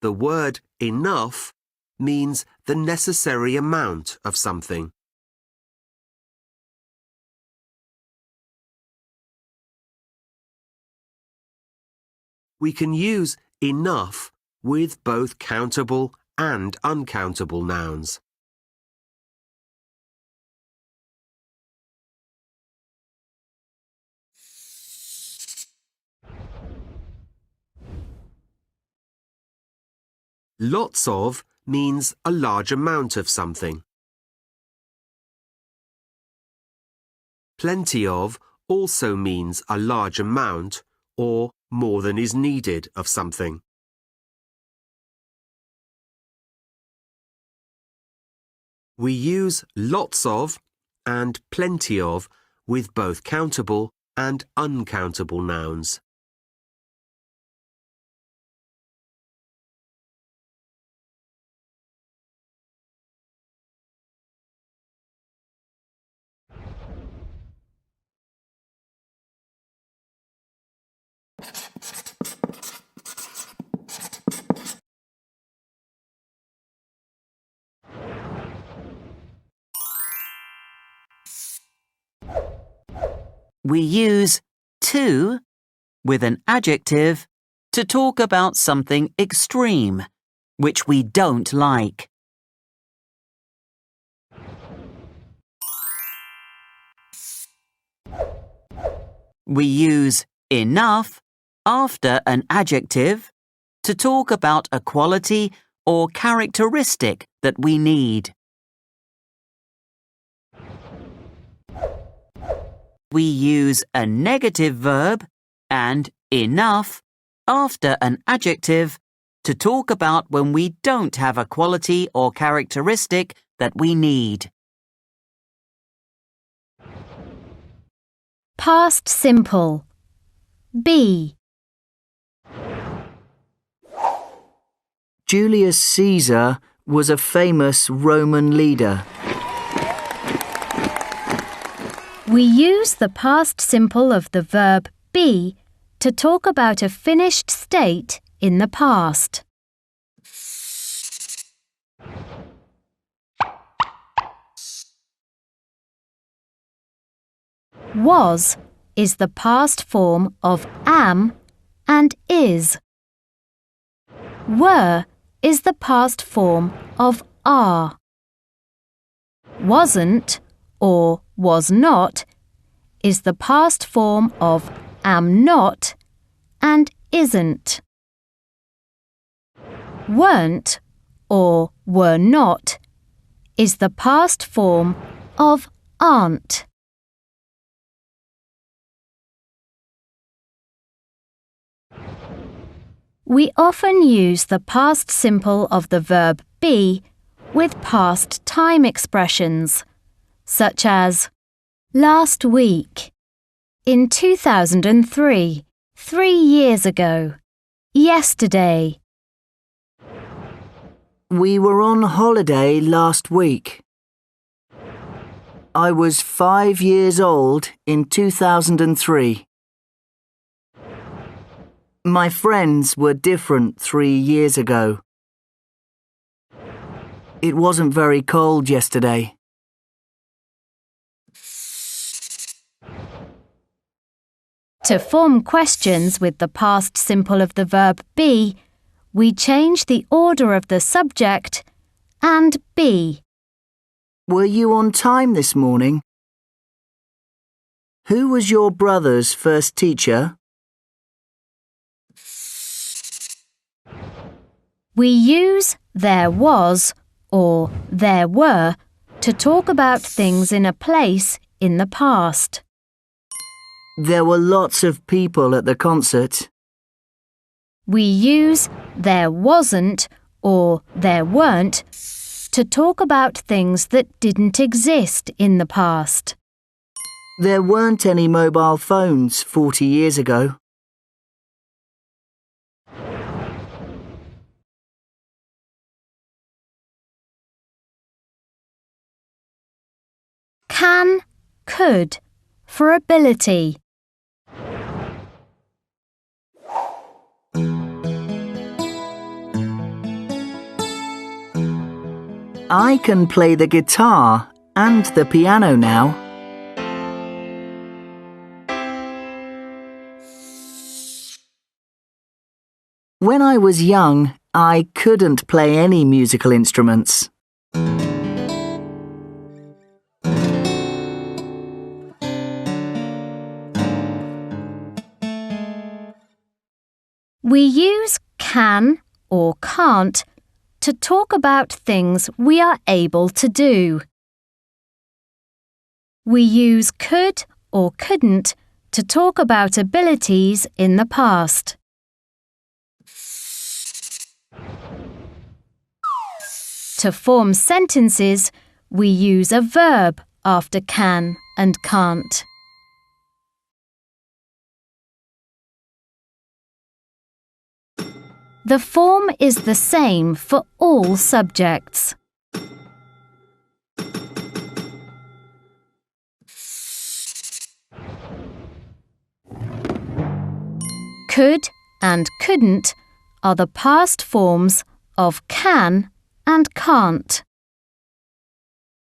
[SPEAKER 1] The word enough means the necessary amount of something. We can use enough with both countable and uncountable nouns. Lots of means a large amount of something. Plenty of also means a large amount or more than is needed of something. We use lots of and plenty of with both countable and uncountable nouns.
[SPEAKER 6] We use to with an adjective to talk about something extreme, which we don't like. We use enough after an adjective to talk about a quality or characteristic that we need. We use a negative verb and enough after an adjective to talk about when we don't have a quality or characteristic that we need.
[SPEAKER 4] Past simple. Be.
[SPEAKER 14] Julius Caesar was a famous Roman leader.
[SPEAKER 4] We use the past simple of the verb be to talk about a finished state in the past. Was is the past form of am and is. Were is the past form of are. Wasn't or was not is the past form of am not and isn't. Weren't or were not is the past form of aren't. We often use the past simple of the verb be with past time expressions, such as last week, in 2003, 3 years ago, yesterday.
[SPEAKER 14] We were on holiday last week. I was 5 years old in 2003. My friends were different 3 years ago. It wasn't very cold yesterday.
[SPEAKER 4] To form questions with the past simple of the verb be, we change the order of the subject and be.
[SPEAKER 14] Were you on time this morning? Who was your brother's first teacher?
[SPEAKER 4] We use there was or there were to talk about things in a place in the past.
[SPEAKER 14] There were lots of people at the concert.
[SPEAKER 4] We use there wasn't or there weren't to talk about things that didn't exist in the past.
[SPEAKER 14] There weren't any mobile phones 40 years ago.
[SPEAKER 4] Can, could, for ability.
[SPEAKER 14] I can play the guitar and the piano now. When I was young, I couldn't play any musical instruments.
[SPEAKER 4] We use can or can't to talk about things we are able to do. We use could or couldn't to talk about abilities in the past. To form sentences, we use a verb after can and can't. The form is the same for all subjects. Could and couldn't are the past forms of can and can't.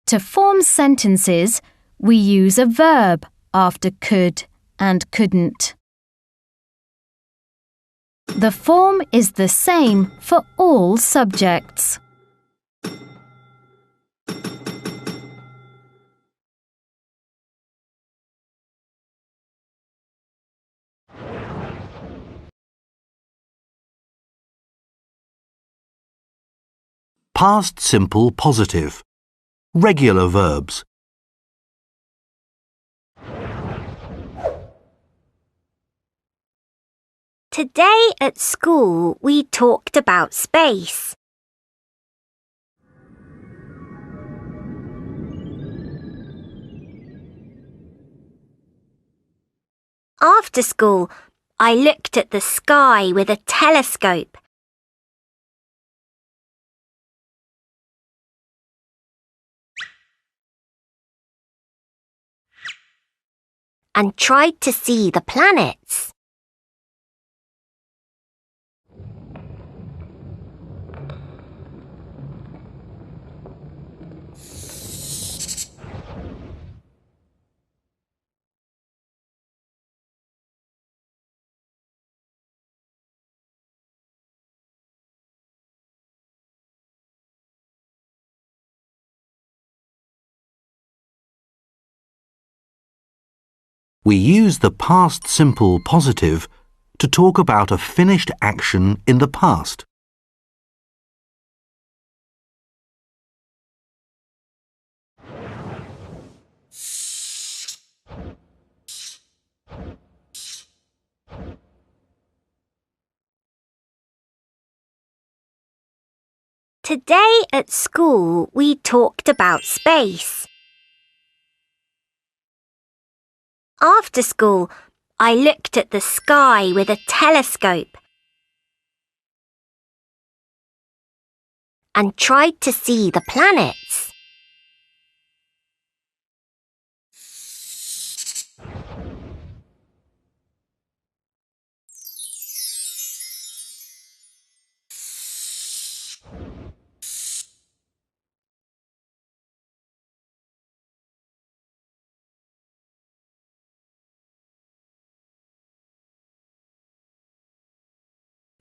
[SPEAKER 4] To form sentences, we use a verb after could and couldn't. The form is the same for all subjects.
[SPEAKER 9] Past simple positive. Regular verbs.
[SPEAKER 2] Today at school we talked about space. After school, I looked at the sky with a telescope. And tried to see the planets.
[SPEAKER 9] We use the past simple positive to talk about a finished action in the past.
[SPEAKER 2] Today at school we talked about space. After school, I looked at the sky with a telescope and tried to see the planets.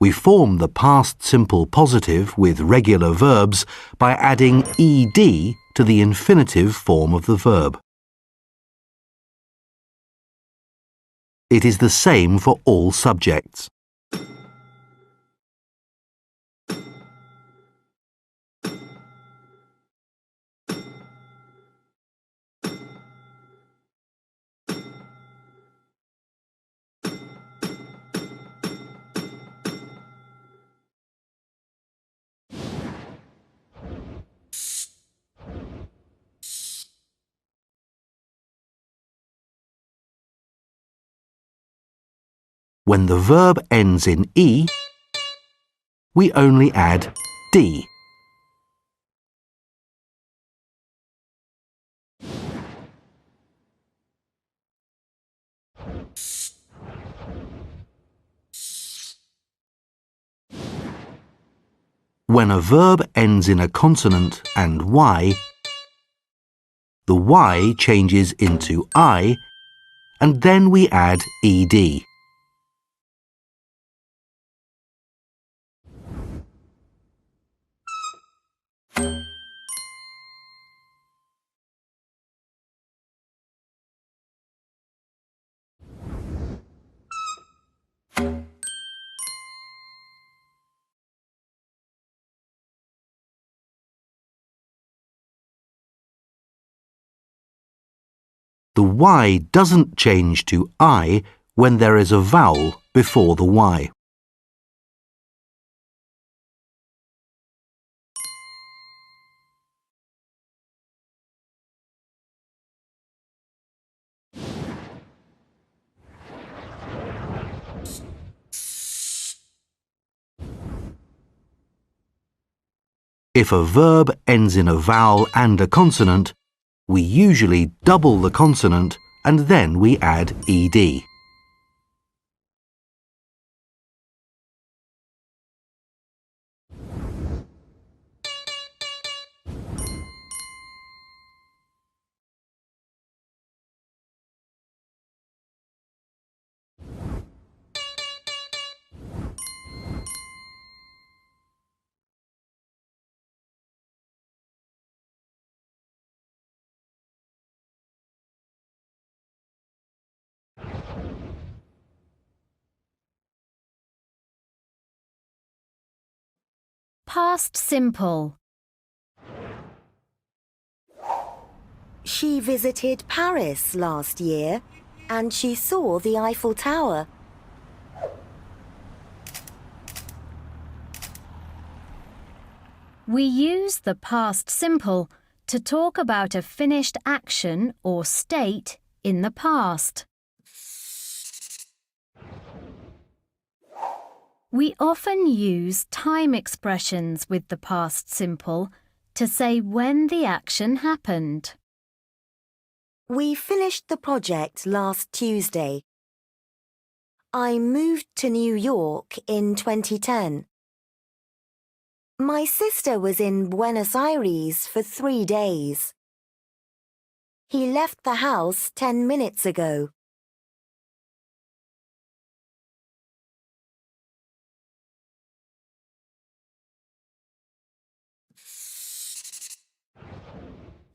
[SPEAKER 9] We form the past simple positive with regular verbs by adding ed to the infinitive form of the verb. It is the same for all subjects. When the verb ends in e, we only add d. When a verb ends in a consonant and y, the y changes into I, and then we add ed. The y doesn't change to I when there is a vowel before the y. If a verb ends in a vowel and a consonant, we usually double the consonant and then we add ed.
[SPEAKER 4] Past simple.
[SPEAKER 5] She visited Paris last year and she saw the Eiffel Tower.
[SPEAKER 4] We use the past simple to talk about a finished action or state in the past. We often use time expressions with the past simple to say when the action happened.
[SPEAKER 5] We finished the project last Tuesday. I moved to New York in 2010. My sister was in Buenos Aires for 3 days. He left the house 10 minutes ago.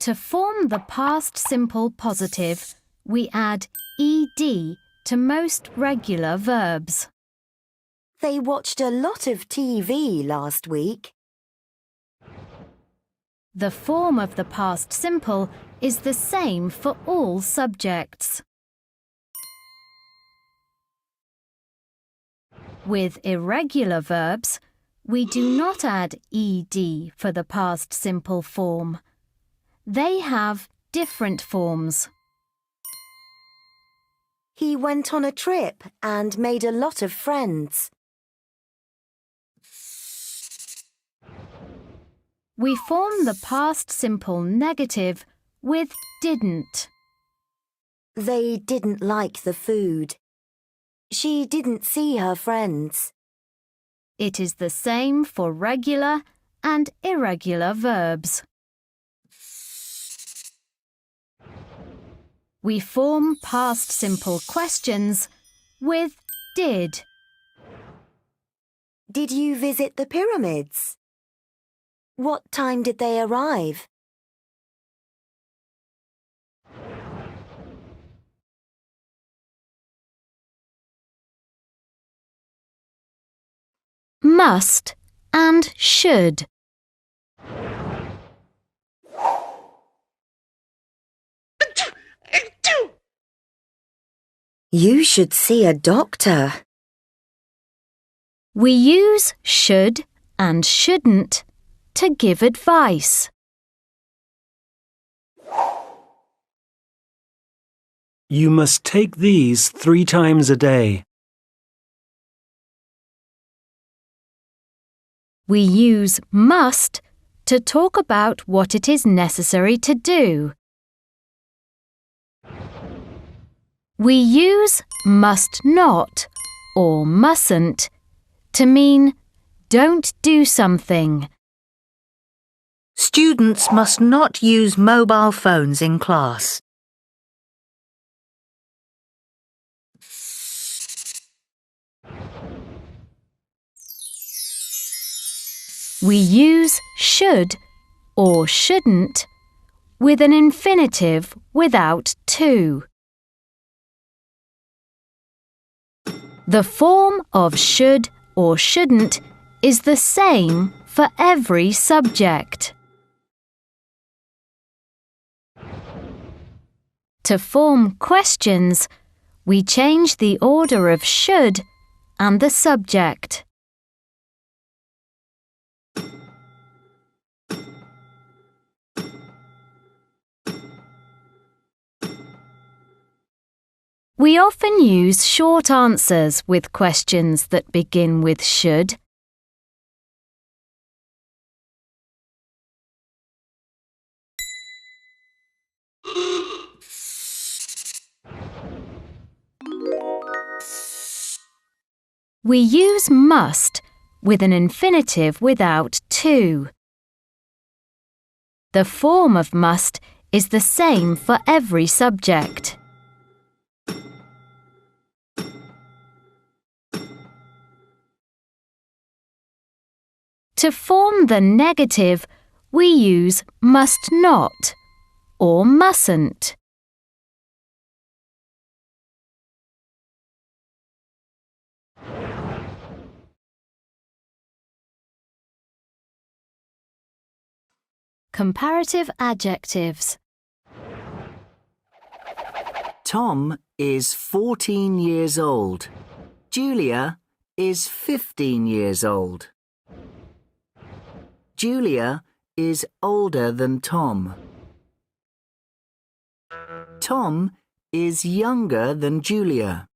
[SPEAKER 4] To form the past simple positive, we add ed to most regular verbs.
[SPEAKER 5] They watched a lot of TV last week.
[SPEAKER 4] The form of the past simple is the same for all subjects. With irregular verbs, we do not add ed for the past simple form. They have different forms.
[SPEAKER 5] He went on a trip and made a lot of friends.
[SPEAKER 4] We form the past simple negative with didn't.
[SPEAKER 5] They didn't like the food. She didn't see her friends.
[SPEAKER 4] It is the same for regular and irregular verbs. We form past simple questions with did.
[SPEAKER 5] Did you visit the pyramids? What time did they arrive?
[SPEAKER 4] Must and should.
[SPEAKER 5] You should see a doctor.
[SPEAKER 4] We use should and shouldn't to give advice.
[SPEAKER 10] You must take these 3 times a day.
[SPEAKER 4] We use must to talk about what it is necessary to do. We use must not or mustn't to mean don't do something.
[SPEAKER 14] Students must not use mobile phones in class.
[SPEAKER 4] We use should or shouldn't with an infinitive without to. The form of should or shouldn't is the same for every subject. To form questions, we change the order of should and the subject. We often use short answers with questions that begin with should. We use must with an infinitive without to. The form of must is the same for every subject. To form the negative, we use must not or mustn't. Comparative adjectives.
[SPEAKER 6] Tom is 14 years old. Julia is 15 years old. Julia is older than Tom. Tom is younger than Julia.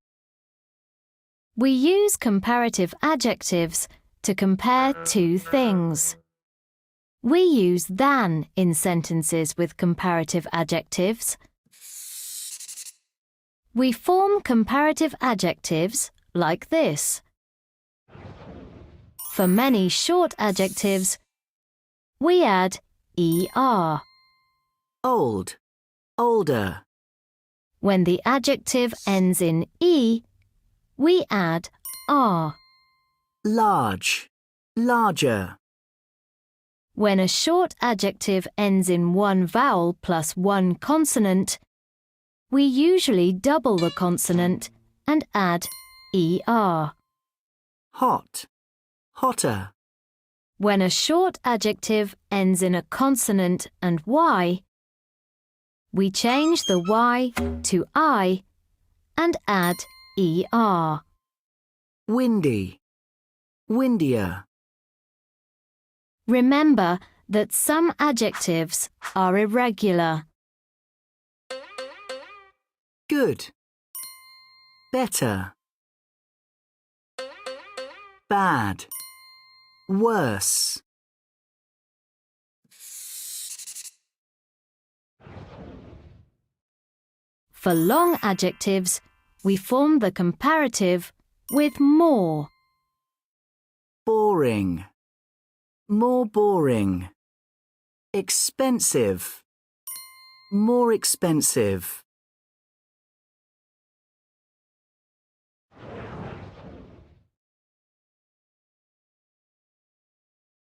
[SPEAKER 4] We use comparative adjectives to compare two things. We use than in sentences with comparative adjectives. We form comparative adjectives like this. For many short adjectives, we add er.
[SPEAKER 6] Old, older.
[SPEAKER 4] When the adjective ends in e, we add r.
[SPEAKER 6] Large, larger.
[SPEAKER 4] When a short adjective ends in one vowel plus one consonant, we usually double the consonant and add er.
[SPEAKER 6] Hot, hotter.
[SPEAKER 4] When a short adjective ends in a consonant and y, we change the y to I and add er.
[SPEAKER 6] Windy, windier.
[SPEAKER 4] Remember that some adjectives are irregular.
[SPEAKER 6] Good, better. Bad, worse.
[SPEAKER 4] For long adjectives, we form the comparative with more.
[SPEAKER 6] Boring, more boring. Expensive, more expensive.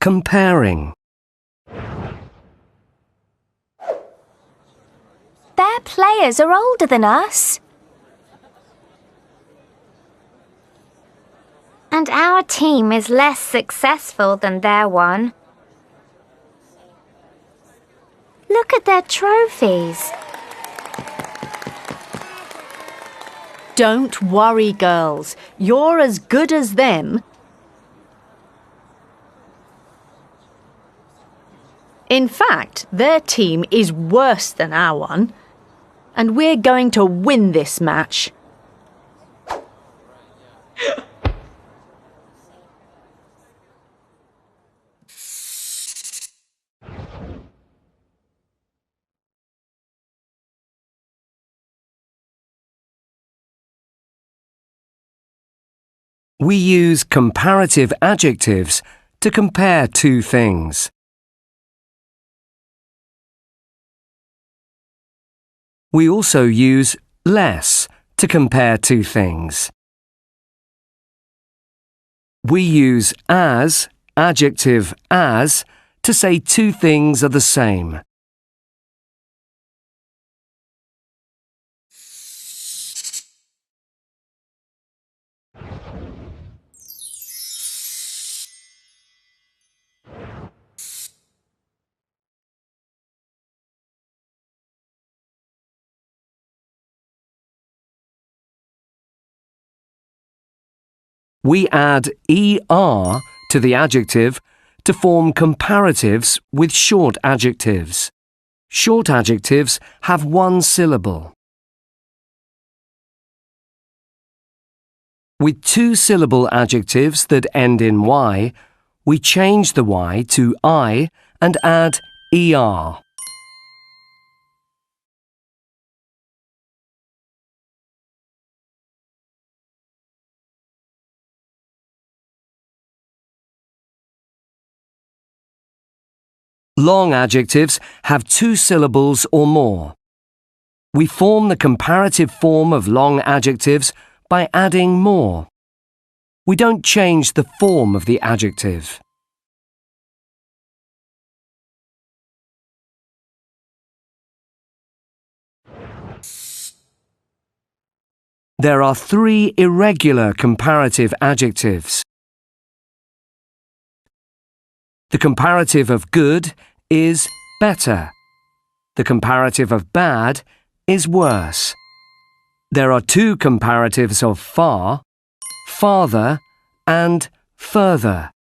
[SPEAKER 1] comparing.
[SPEAKER 2] Their players are older than us. And our team is less successful than their one. Look at their trophies.
[SPEAKER 15] Don't worry, girls. You're as good as them. In fact, their team is worse than our one. And we're going to win this match.
[SPEAKER 1] We use comparative adjectives to compare two things. We also use less to compare two things. We use as, adjective as, to say two things are the same. We add er to the adjective to form comparatives with short adjectives. Short adjectives have one syllable. With two-syllable adjectives that end in y, we change the y to I and add er. Long adjectives have two syllables or more. We form the comparative form of long adjectives by adding more. We don't change the form of the adjective. There are three irregular comparative adjectives. The comparative of good is better. The comparative of bad is worse. There are two comparatives of far, farther, and further.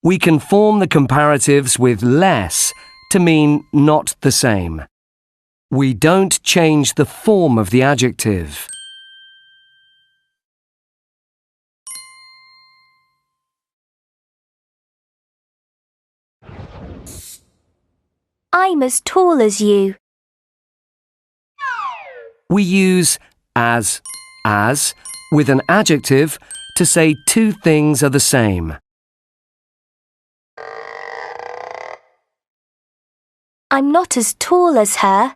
[SPEAKER 1] We can form the comparatives with less to mean not the same. We don't change the form of the adjective.
[SPEAKER 2] I'm as tall as you.
[SPEAKER 1] We use as with an adjective to say two things are the same.
[SPEAKER 2] I'm not as tall as her.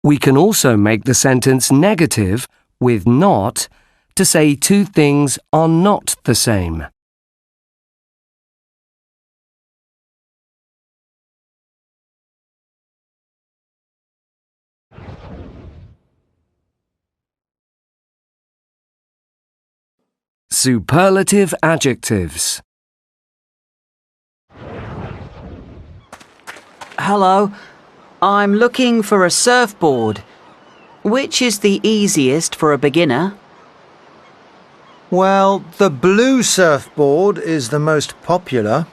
[SPEAKER 1] We can also make the sentence negative with not to say two things are not the same. Superlative adjectives.
[SPEAKER 6] Hello, I'm looking for a surfboard. Which is the easiest for a beginner?
[SPEAKER 16] Well, the blue surfboard is the most popular.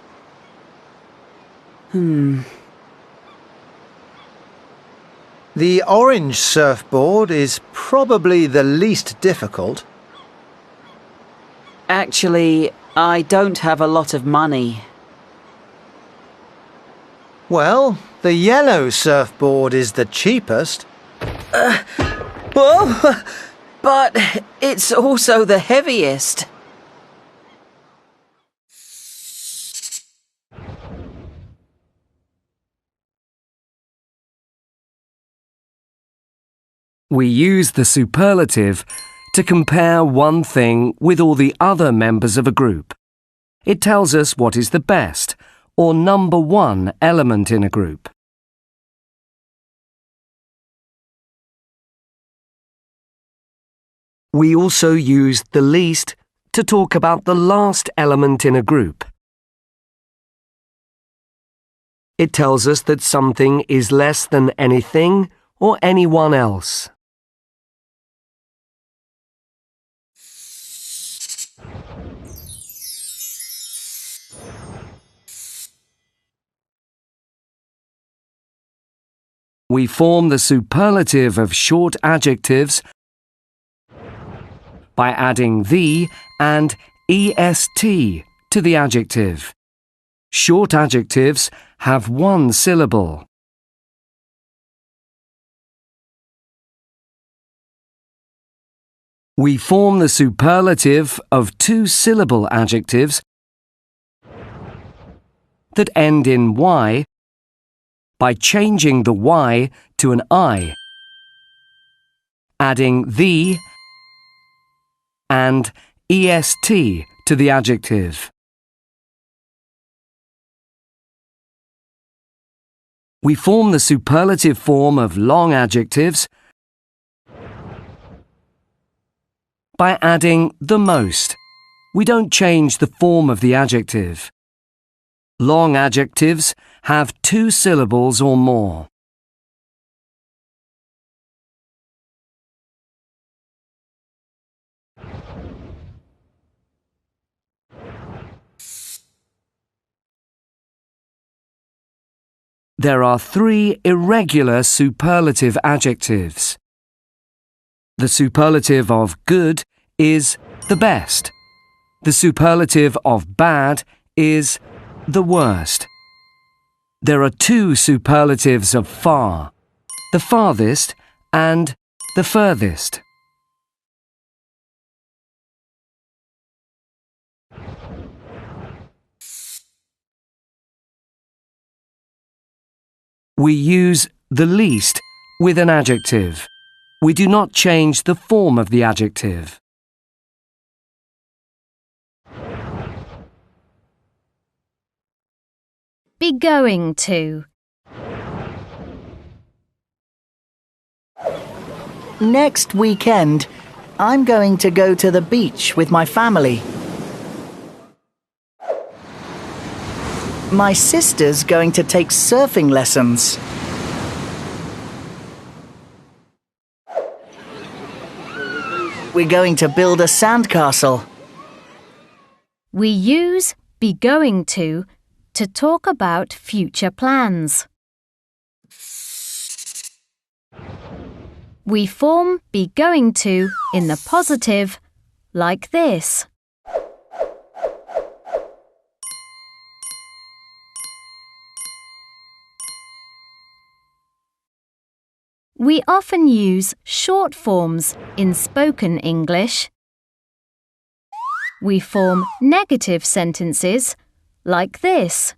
[SPEAKER 16] The orange surfboard is probably the least difficult.
[SPEAKER 6] Actually, I don't have a lot of money.
[SPEAKER 16] Well, the yellow surfboard is the cheapest.
[SPEAKER 6] Whoa! But it's also the heaviest.
[SPEAKER 1] We use the superlative to compare one thing with all the other members of a group. It tells us what is the best or number one element in a group. We also use the least to talk about the last element in a group. It tells us that something is less than anything or anyone else. We form the superlative of short adjectives by adding the and est to the adjective. Short adjectives have one syllable. We form the superlative of two-syllable adjectives that end in y by changing the y to an I, adding the and est to the adjective. We form the superlative form of long adjectives by adding the most. We don't change the form of the adjective. Long adjectives have two syllables or more. There are three irregular superlative adjectives. The superlative of good is the best. The superlative of bad is the worst. There are two superlatives of far, the farthest and the furthest. We use the least with an adjective. We do not change the form of the adjective.
[SPEAKER 4] Be going to.
[SPEAKER 14] Next weekend, I'm going to go to the beach with my family. My sister's going to take surfing lessons. We're going to build a sandcastle.
[SPEAKER 4] We use be going to talk about future plans. We form be going to in the positive like this. We often use short forms in spoken English. We form negative sentences like this.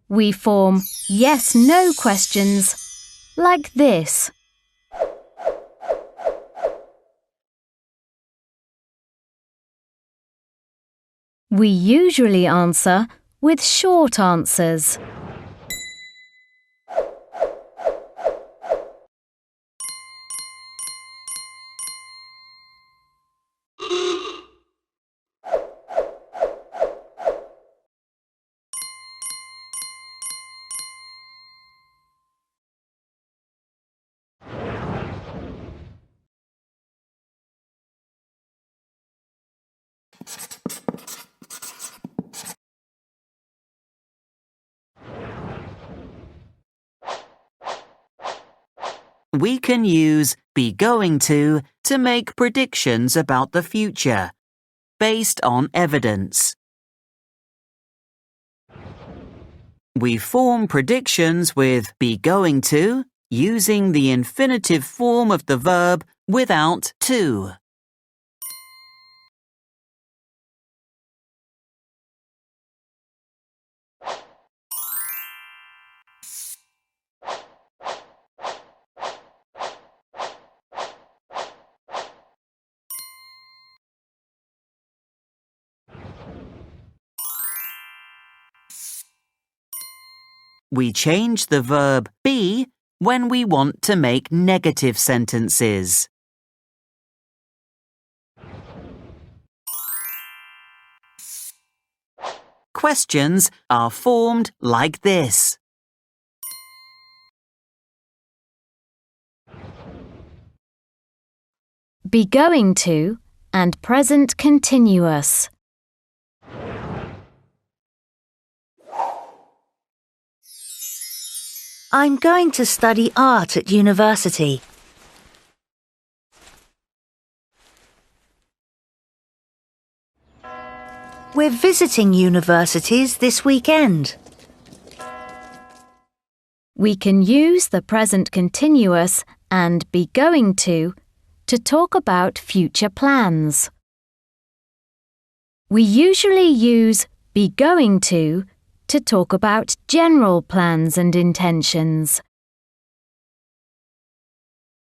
[SPEAKER 4] We form yes/no questions like this. We usually answer with short answers.
[SPEAKER 6] We can use be going to make predictions about the future, based on evidence. We form predictions with be going to using the infinitive form of the verb without to. We change the verb be when we want to make negative sentences. Questions are formed like this.
[SPEAKER 4] Be going to and present continuous.
[SPEAKER 5] I'm going to study art at university. We're visiting universities this weekend.
[SPEAKER 4] We can use the present continuous and be going to talk about future plans. We usually use be going to talk about general plans and intentions.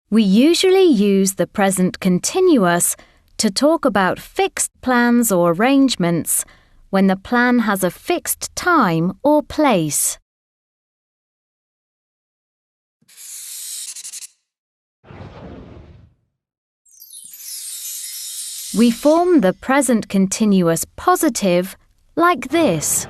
[SPEAKER 4] We usually use the present continuous to talk about fixed plans or arrangements when the plan has a fixed time or place. We form the present continuous positive like this.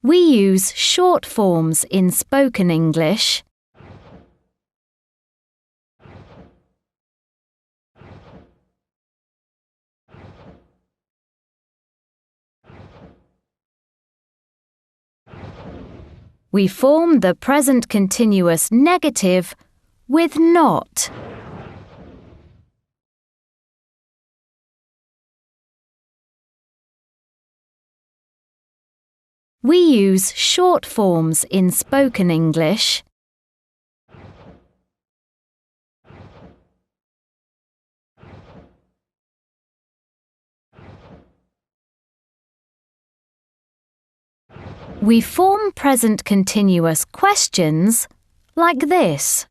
[SPEAKER 4] We use short forms in spoken English. We form the present continuous negative with not. We use short forms in spoken English. We form present continuous questions like this.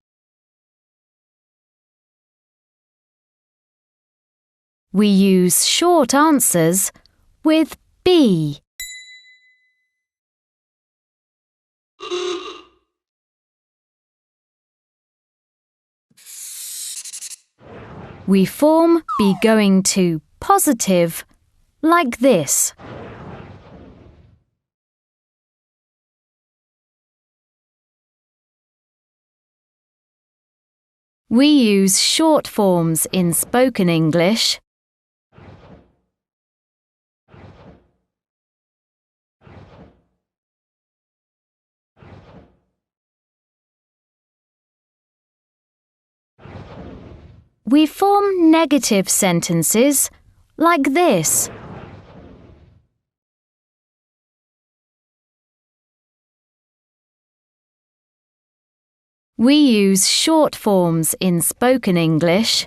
[SPEAKER 4] We use short answers with be. We form be going to positive like this. We use short forms in spoken English. We form negative sentences like this. We use short forms in spoken English.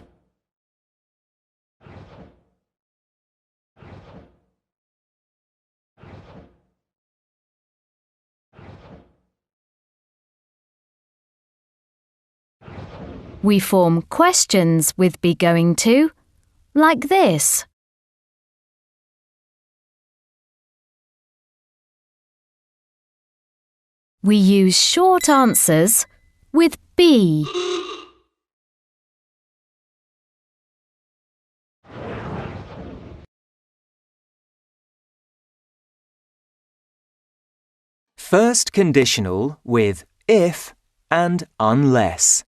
[SPEAKER 4] We form questions with be going to like this. We use short answers with be.
[SPEAKER 17] First conditional with if and unless.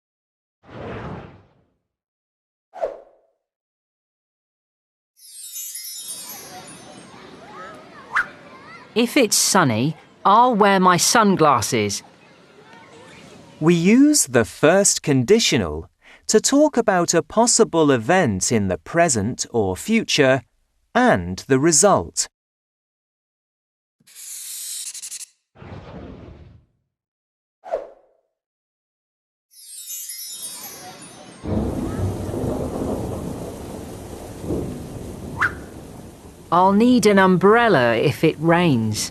[SPEAKER 7] If it's sunny, I'll wear my sunglasses.
[SPEAKER 17] We use the first conditional to talk about a possible event in the present or future and the result.
[SPEAKER 7] I'll need an umbrella if it rains.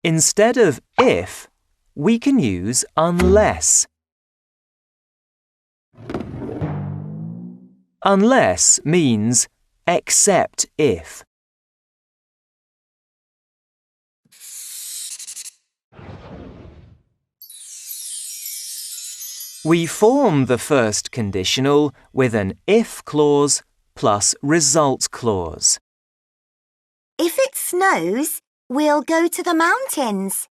[SPEAKER 17] Instead of if, we can use unless. Unless means except if. We form the first conditional with an if clause plus result clause.
[SPEAKER 5] If it snows, we'll go to the mountains.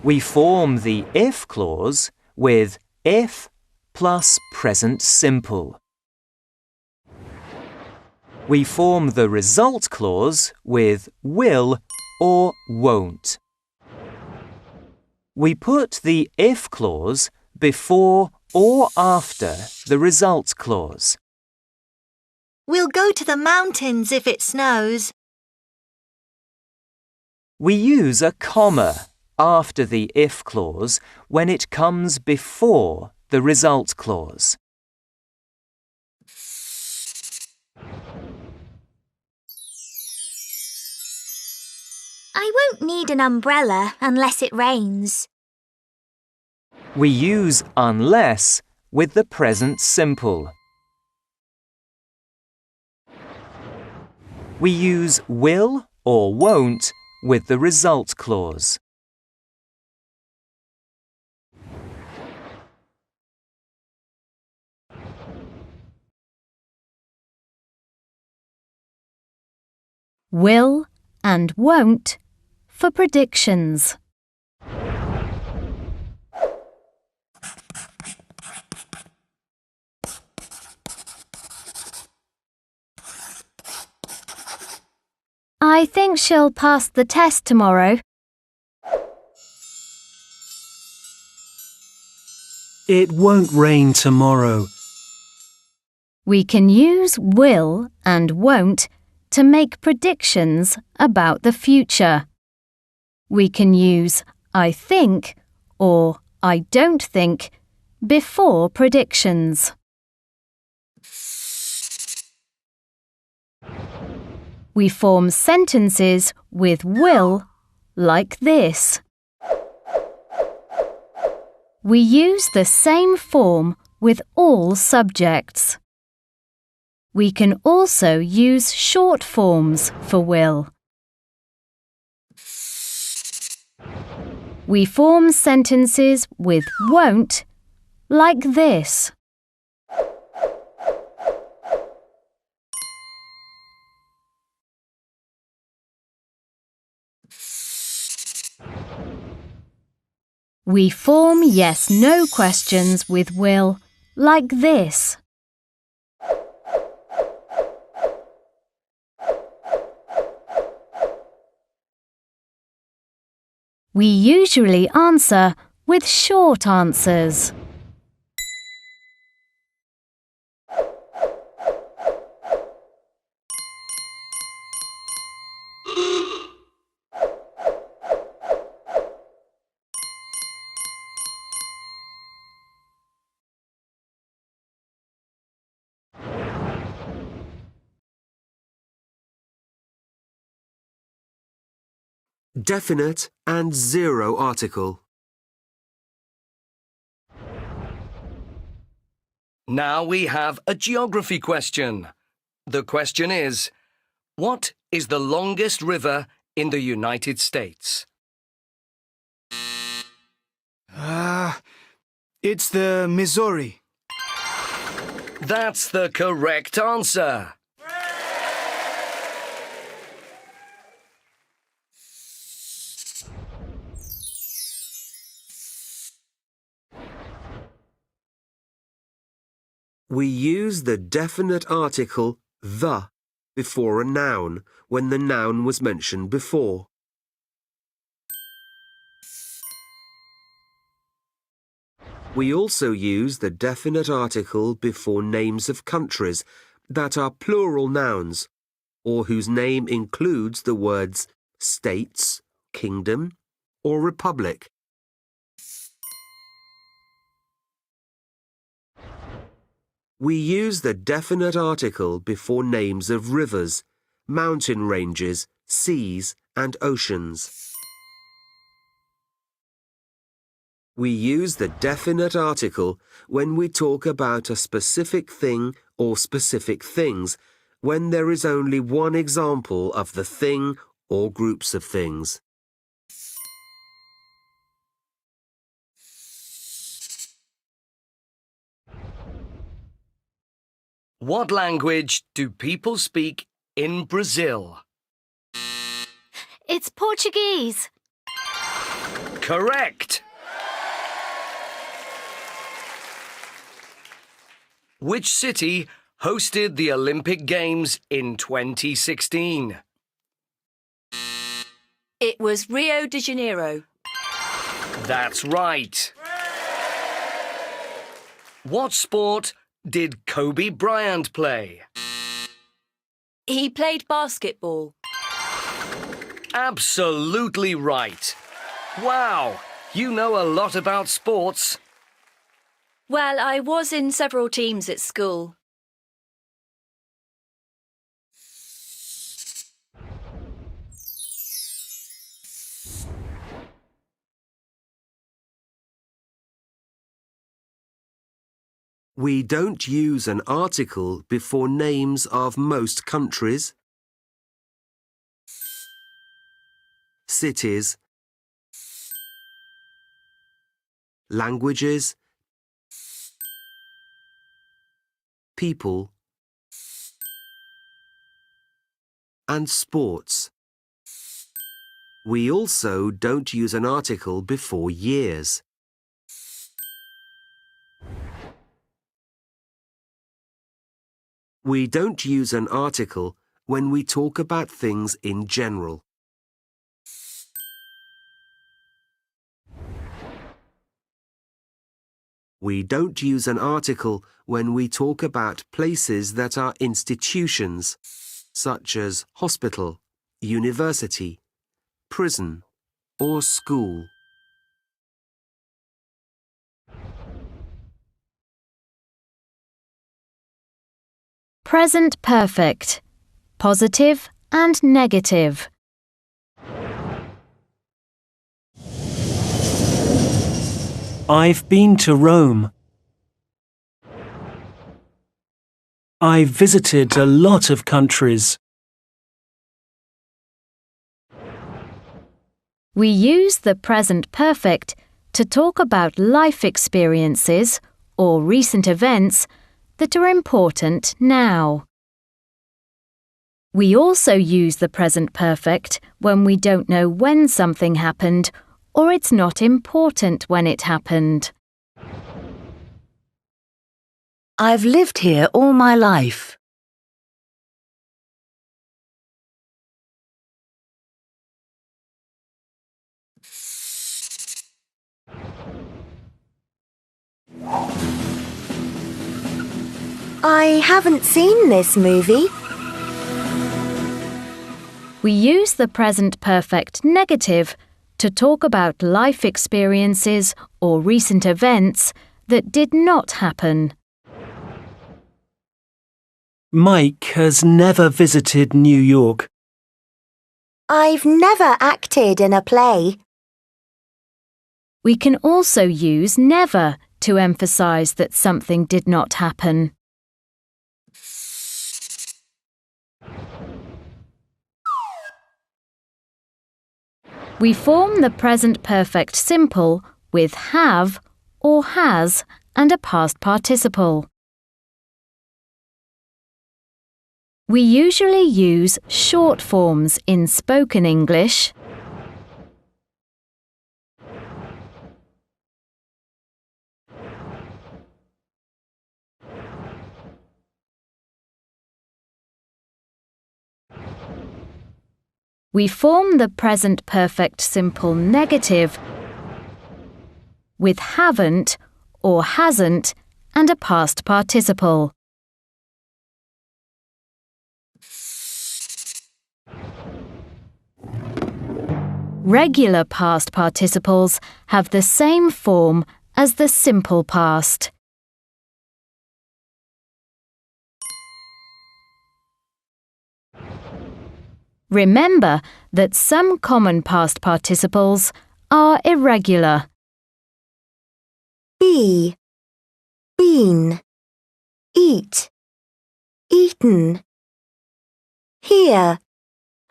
[SPEAKER 17] We form the if clause with if plus present simple. We form the result clause with will or won't. We put the if clause before or after the result clause.
[SPEAKER 5] We'll go to the mountains if it snows.
[SPEAKER 17] We use a comma after the if clause when it comes before the result clause.
[SPEAKER 2] I won't need an umbrella unless it rains.
[SPEAKER 17] We use unless with the present simple. We use will or won't with the result clause.
[SPEAKER 4] Will and won't for predictions. I think she'll pass the test tomorrow.
[SPEAKER 10] It won't rain tomorrow.
[SPEAKER 4] We can use will and won't to make predictions about the future. We can use I think or I don't think before predictions. We form sentences with will like this. We use the same form with all subjects. We can also use short forms for will. We form sentences with won't like this. We form yes/no questions with will like this. We usually answer with short answers.
[SPEAKER 1] Definite and zero article. Now we have a geography question. The question is, what is the longest river in the United States?
[SPEAKER 13] It's the Missouri.
[SPEAKER 1] That's the correct answer. We use the definite article the before a noun when the noun was mentioned before. We also use the definite article before names of countries that are plural nouns or whose name includes the words states, kingdom, or republic. We use the definite article before names of rivers, mountain ranges, seas, and oceans. We use the definite article when we talk about a specific thing or specific things when there is only one example of the thing or groups of things.
[SPEAKER 8] What language do people speak in Brazil?
[SPEAKER 4] It's Portuguese.
[SPEAKER 8] Correct! Which city hosted the Olympic Games in 2016?
[SPEAKER 18] It was Rio de Janeiro.
[SPEAKER 8] That's right. What sport did Kobe Bryant play?
[SPEAKER 18] He played basketball.
[SPEAKER 8] Absolutely right. Wow, you know a lot about sports.
[SPEAKER 18] Well, I was in several teams at school.
[SPEAKER 1] We don't use an article before names of most countries, cities, languages, people, and sports. We also don't use an article before years. We don't use an article when we talk about things in general. We don't use an article when we talk about places that are institutions, such as hospital, university, prison, or school.
[SPEAKER 4] Present perfect. Positive and negative.
[SPEAKER 10] I've been to Rome. I've visited a lot of countries.
[SPEAKER 4] We use the present perfect to talk about life experiences or recent events that are important now. We also use the present perfect when we don't know when something happened or it's not important when it happened.
[SPEAKER 14] I've lived here all my life.
[SPEAKER 5] I haven't seen this movie.
[SPEAKER 4] We use the present perfect negative to talk about life experiences or recent events that did not happen.
[SPEAKER 10] Mike has never visited New York.
[SPEAKER 5] I've never acted in a play.
[SPEAKER 4] We can also use never to emphasize that something did not happen. We form the present perfect simple with have or has and a past participle. We usually use short forms in spoken English, we form the present perfect simple negative with haven't or hasn't and a past participle. Regular past participles have the same form as the simple past. Remember that some common past participles are irregular.
[SPEAKER 5] Be, been, eat, eaten. Hear,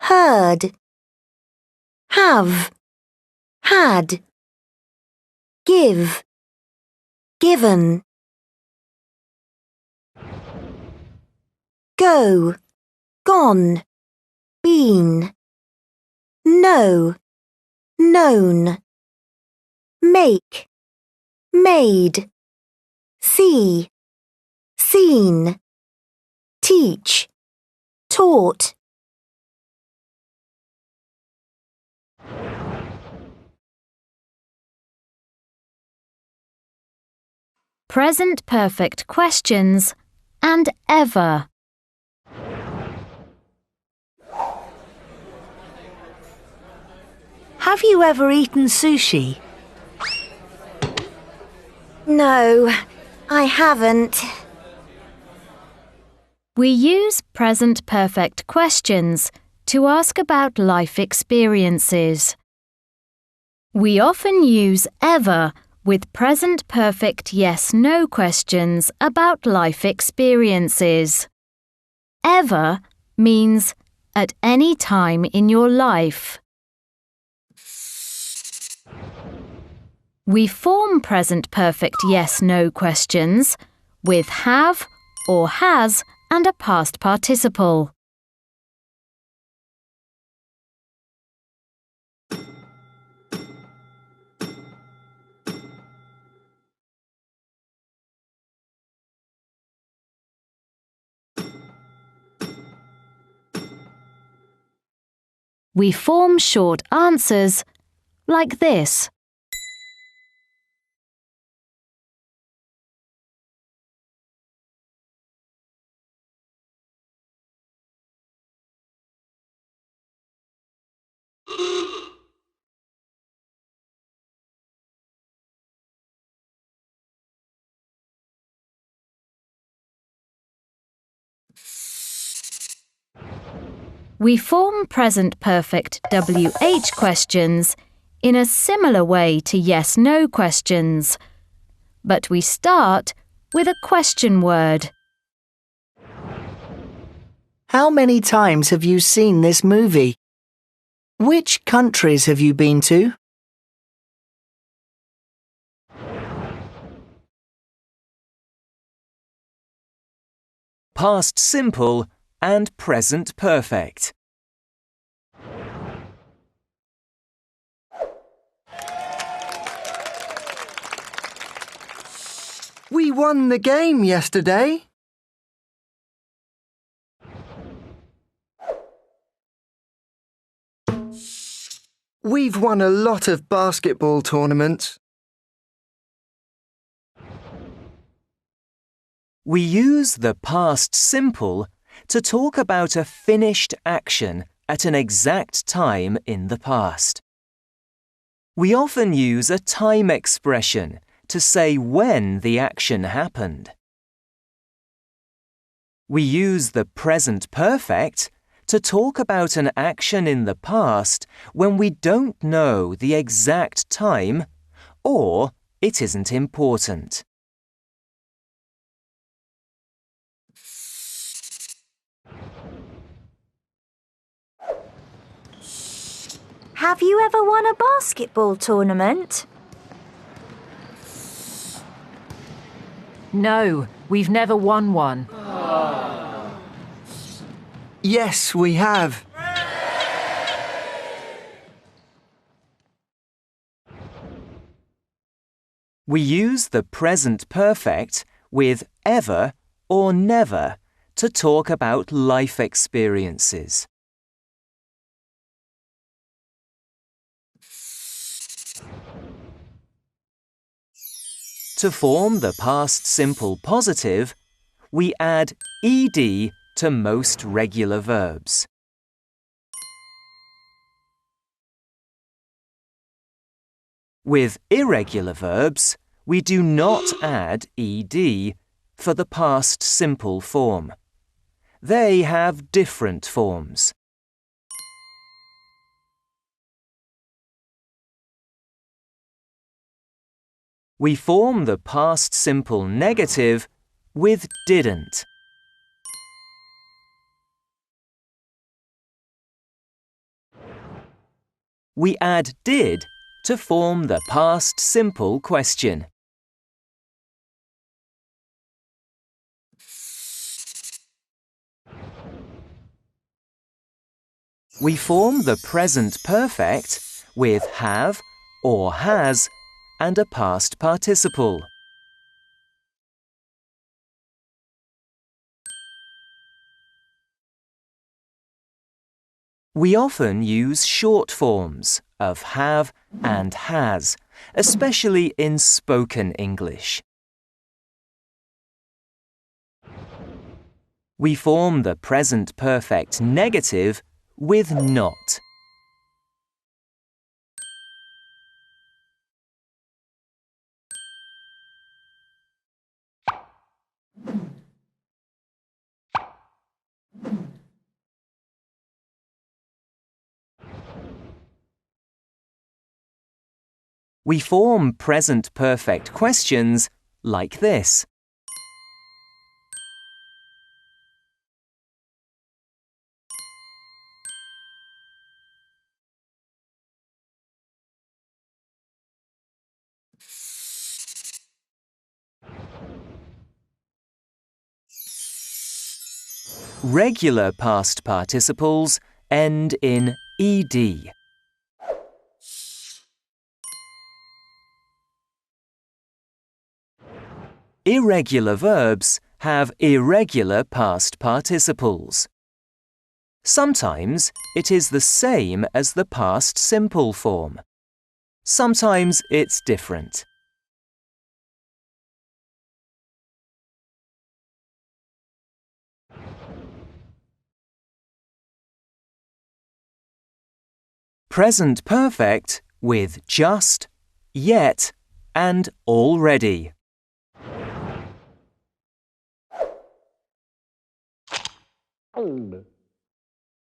[SPEAKER 5] heard. Have, had. Give, given. Go, gone, been. Know, known. Make, made. See, seen. Teach, taught.
[SPEAKER 4] Present perfect questions and ever.
[SPEAKER 15] Have you ever eaten sushi?
[SPEAKER 5] No, I haven't.
[SPEAKER 4] We use present perfect questions to ask about life experiences. We often use ever with present perfect yes/no questions about life experiences. Ever means at any time in your life. We form present perfect yes/no questions with have or has and a past participle. We form short answers like this. We form present perfect WH questions in a similar way to yes/no questions, but we start with a question word.
[SPEAKER 14] How many times have you seen this movie? Which countries have you been to?
[SPEAKER 17] Past simple and present perfect.
[SPEAKER 12] We won the game yesterday. We've won a lot of basketball tournaments.
[SPEAKER 17] We use the past simple to talk about a finished action at an exact time in the past. We often use a time expression to say when the action happened. We use the present perfect to talk about an action in the past when we don't know the exact time or it isn't important.
[SPEAKER 2] Have you ever won a basketball tournament?
[SPEAKER 7] No, we've never won one.
[SPEAKER 12] Yes, we have.
[SPEAKER 17] We use the present perfect with ever or never to talk about life experiences. To form the past simple positive, we add ed to most regular verbs. With irregular verbs, we do not add ed for the past simple form. They have different forms. We form the past simple negative with didn't. we add did to form the past simple question. We form the present perfect with have or has and a past participle. We often use short forms of have and has, especially in spoken English. We form the present perfect negative with not. We form present perfect questions like this. Regular past participles end in ed. Irregular verbs have irregular past participles. Sometimes it is the same as the past simple form. Sometimes it's different. Present perfect with just, yet, and already.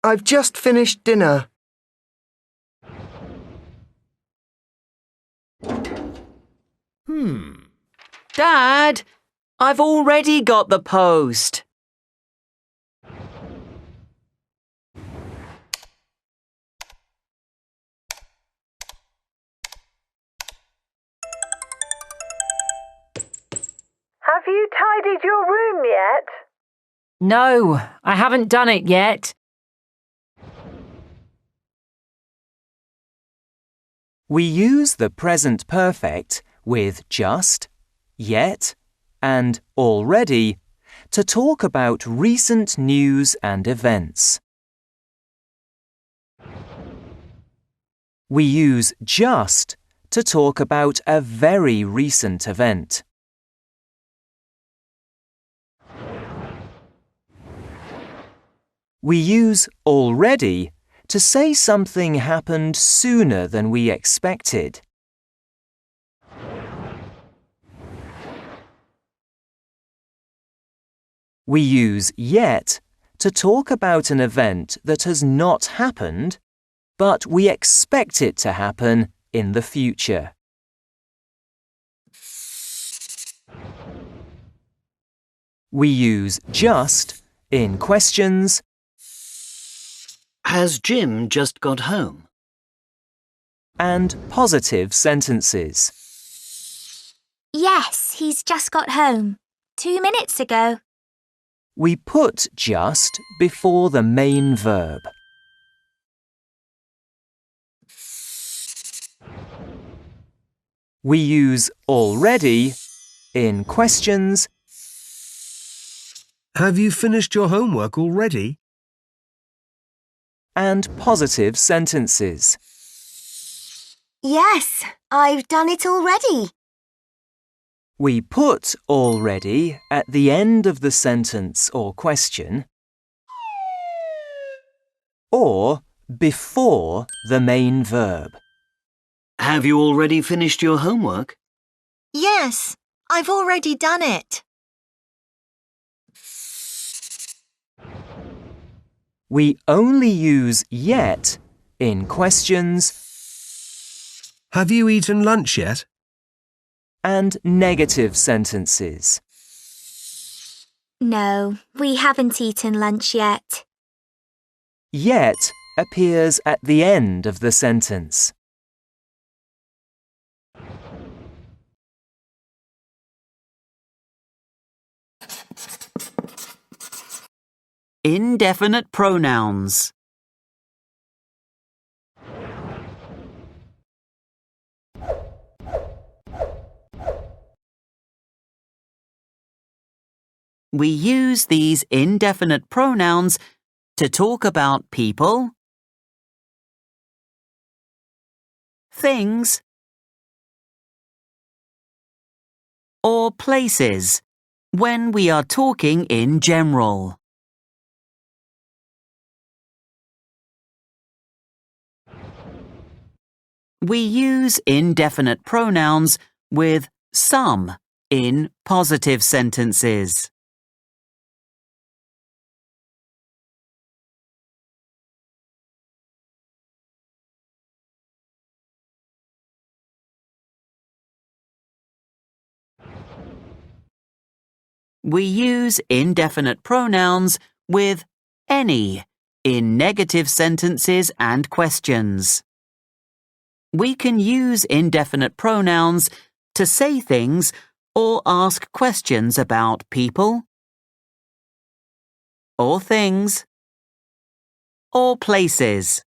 [SPEAKER 12] I've just finished dinner.
[SPEAKER 6] Dad, I've already got the post.
[SPEAKER 11] Have you tidied your room yet?
[SPEAKER 7] No, I haven't done it yet.
[SPEAKER 17] We use the present perfect with just, yet, and already to talk about recent news and events. We use just to talk about a very recent event. We use already to say something happened sooner than we expected. We use yet to talk about an event that has not happened, but we expect it to happen in the future. We use just in questions.
[SPEAKER 3] Has Jim just got home?
[SPEAKER 17] And positive sentences.
[SPEAKER 2] Yes, he's just got home. 2 minutes ago.
[SPEAKER 17] We put just before the main verb. We use already in questions.
[SPEAKER 1] Have you finished your homework already?
[SPEAKER 17] And positive sentences.
[SPEAKER 5] Yes, I've done it already.
[SPEAKER 17] We put already at the end of the sentence or question, or before the main verb.
[SPEAKER 3] Have you already finished your homework?
[SPEAKER 5] Yes, I've already done it.
[SPEAKER 17] We only use yet in questions.
[SPEAKER 1] Have you eaten lunch yet?
[SPEAKER 17] And negative sentences.
[SPEAKER 2] No, we haven't eaten lunch yet.
[SPEAKER 17] Yet appears at the end of the sentence.
[SPEAKER 6] Indefinite pronouns. We use these indefinite pronouns to talk about people, things, or places when we are talking in general. We use indefinite pronouns with some in positive sentences. We use indefinite pronouns with any in negative sentences and questions. We can use indefinite pronouns to say things or ask questions about people, or things, or places.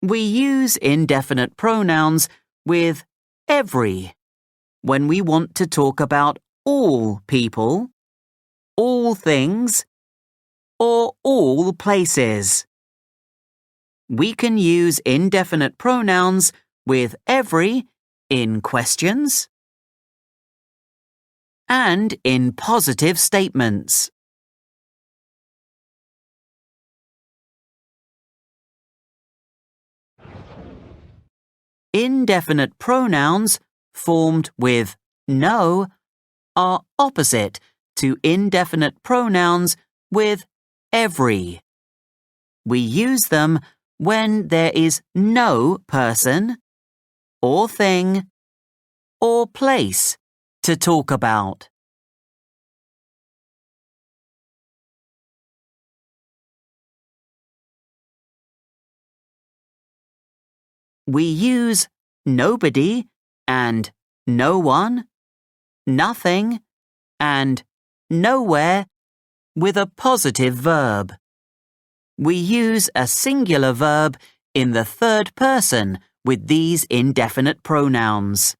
[SPEAKER 6] We use indefinite pronouns with every when we want to talk about all people, all things, or all places. We can use indefinite pronouns with every in questions and in positive statements. Indefinite pronouns formed with no are opposite to indefinite pronouns with every. We use them when there is no person, or thing, or place to talk about. We use nobody and no one, nothing and nowhere with a positive verb. We use a singular verb in the third person with these indefinite pronouns.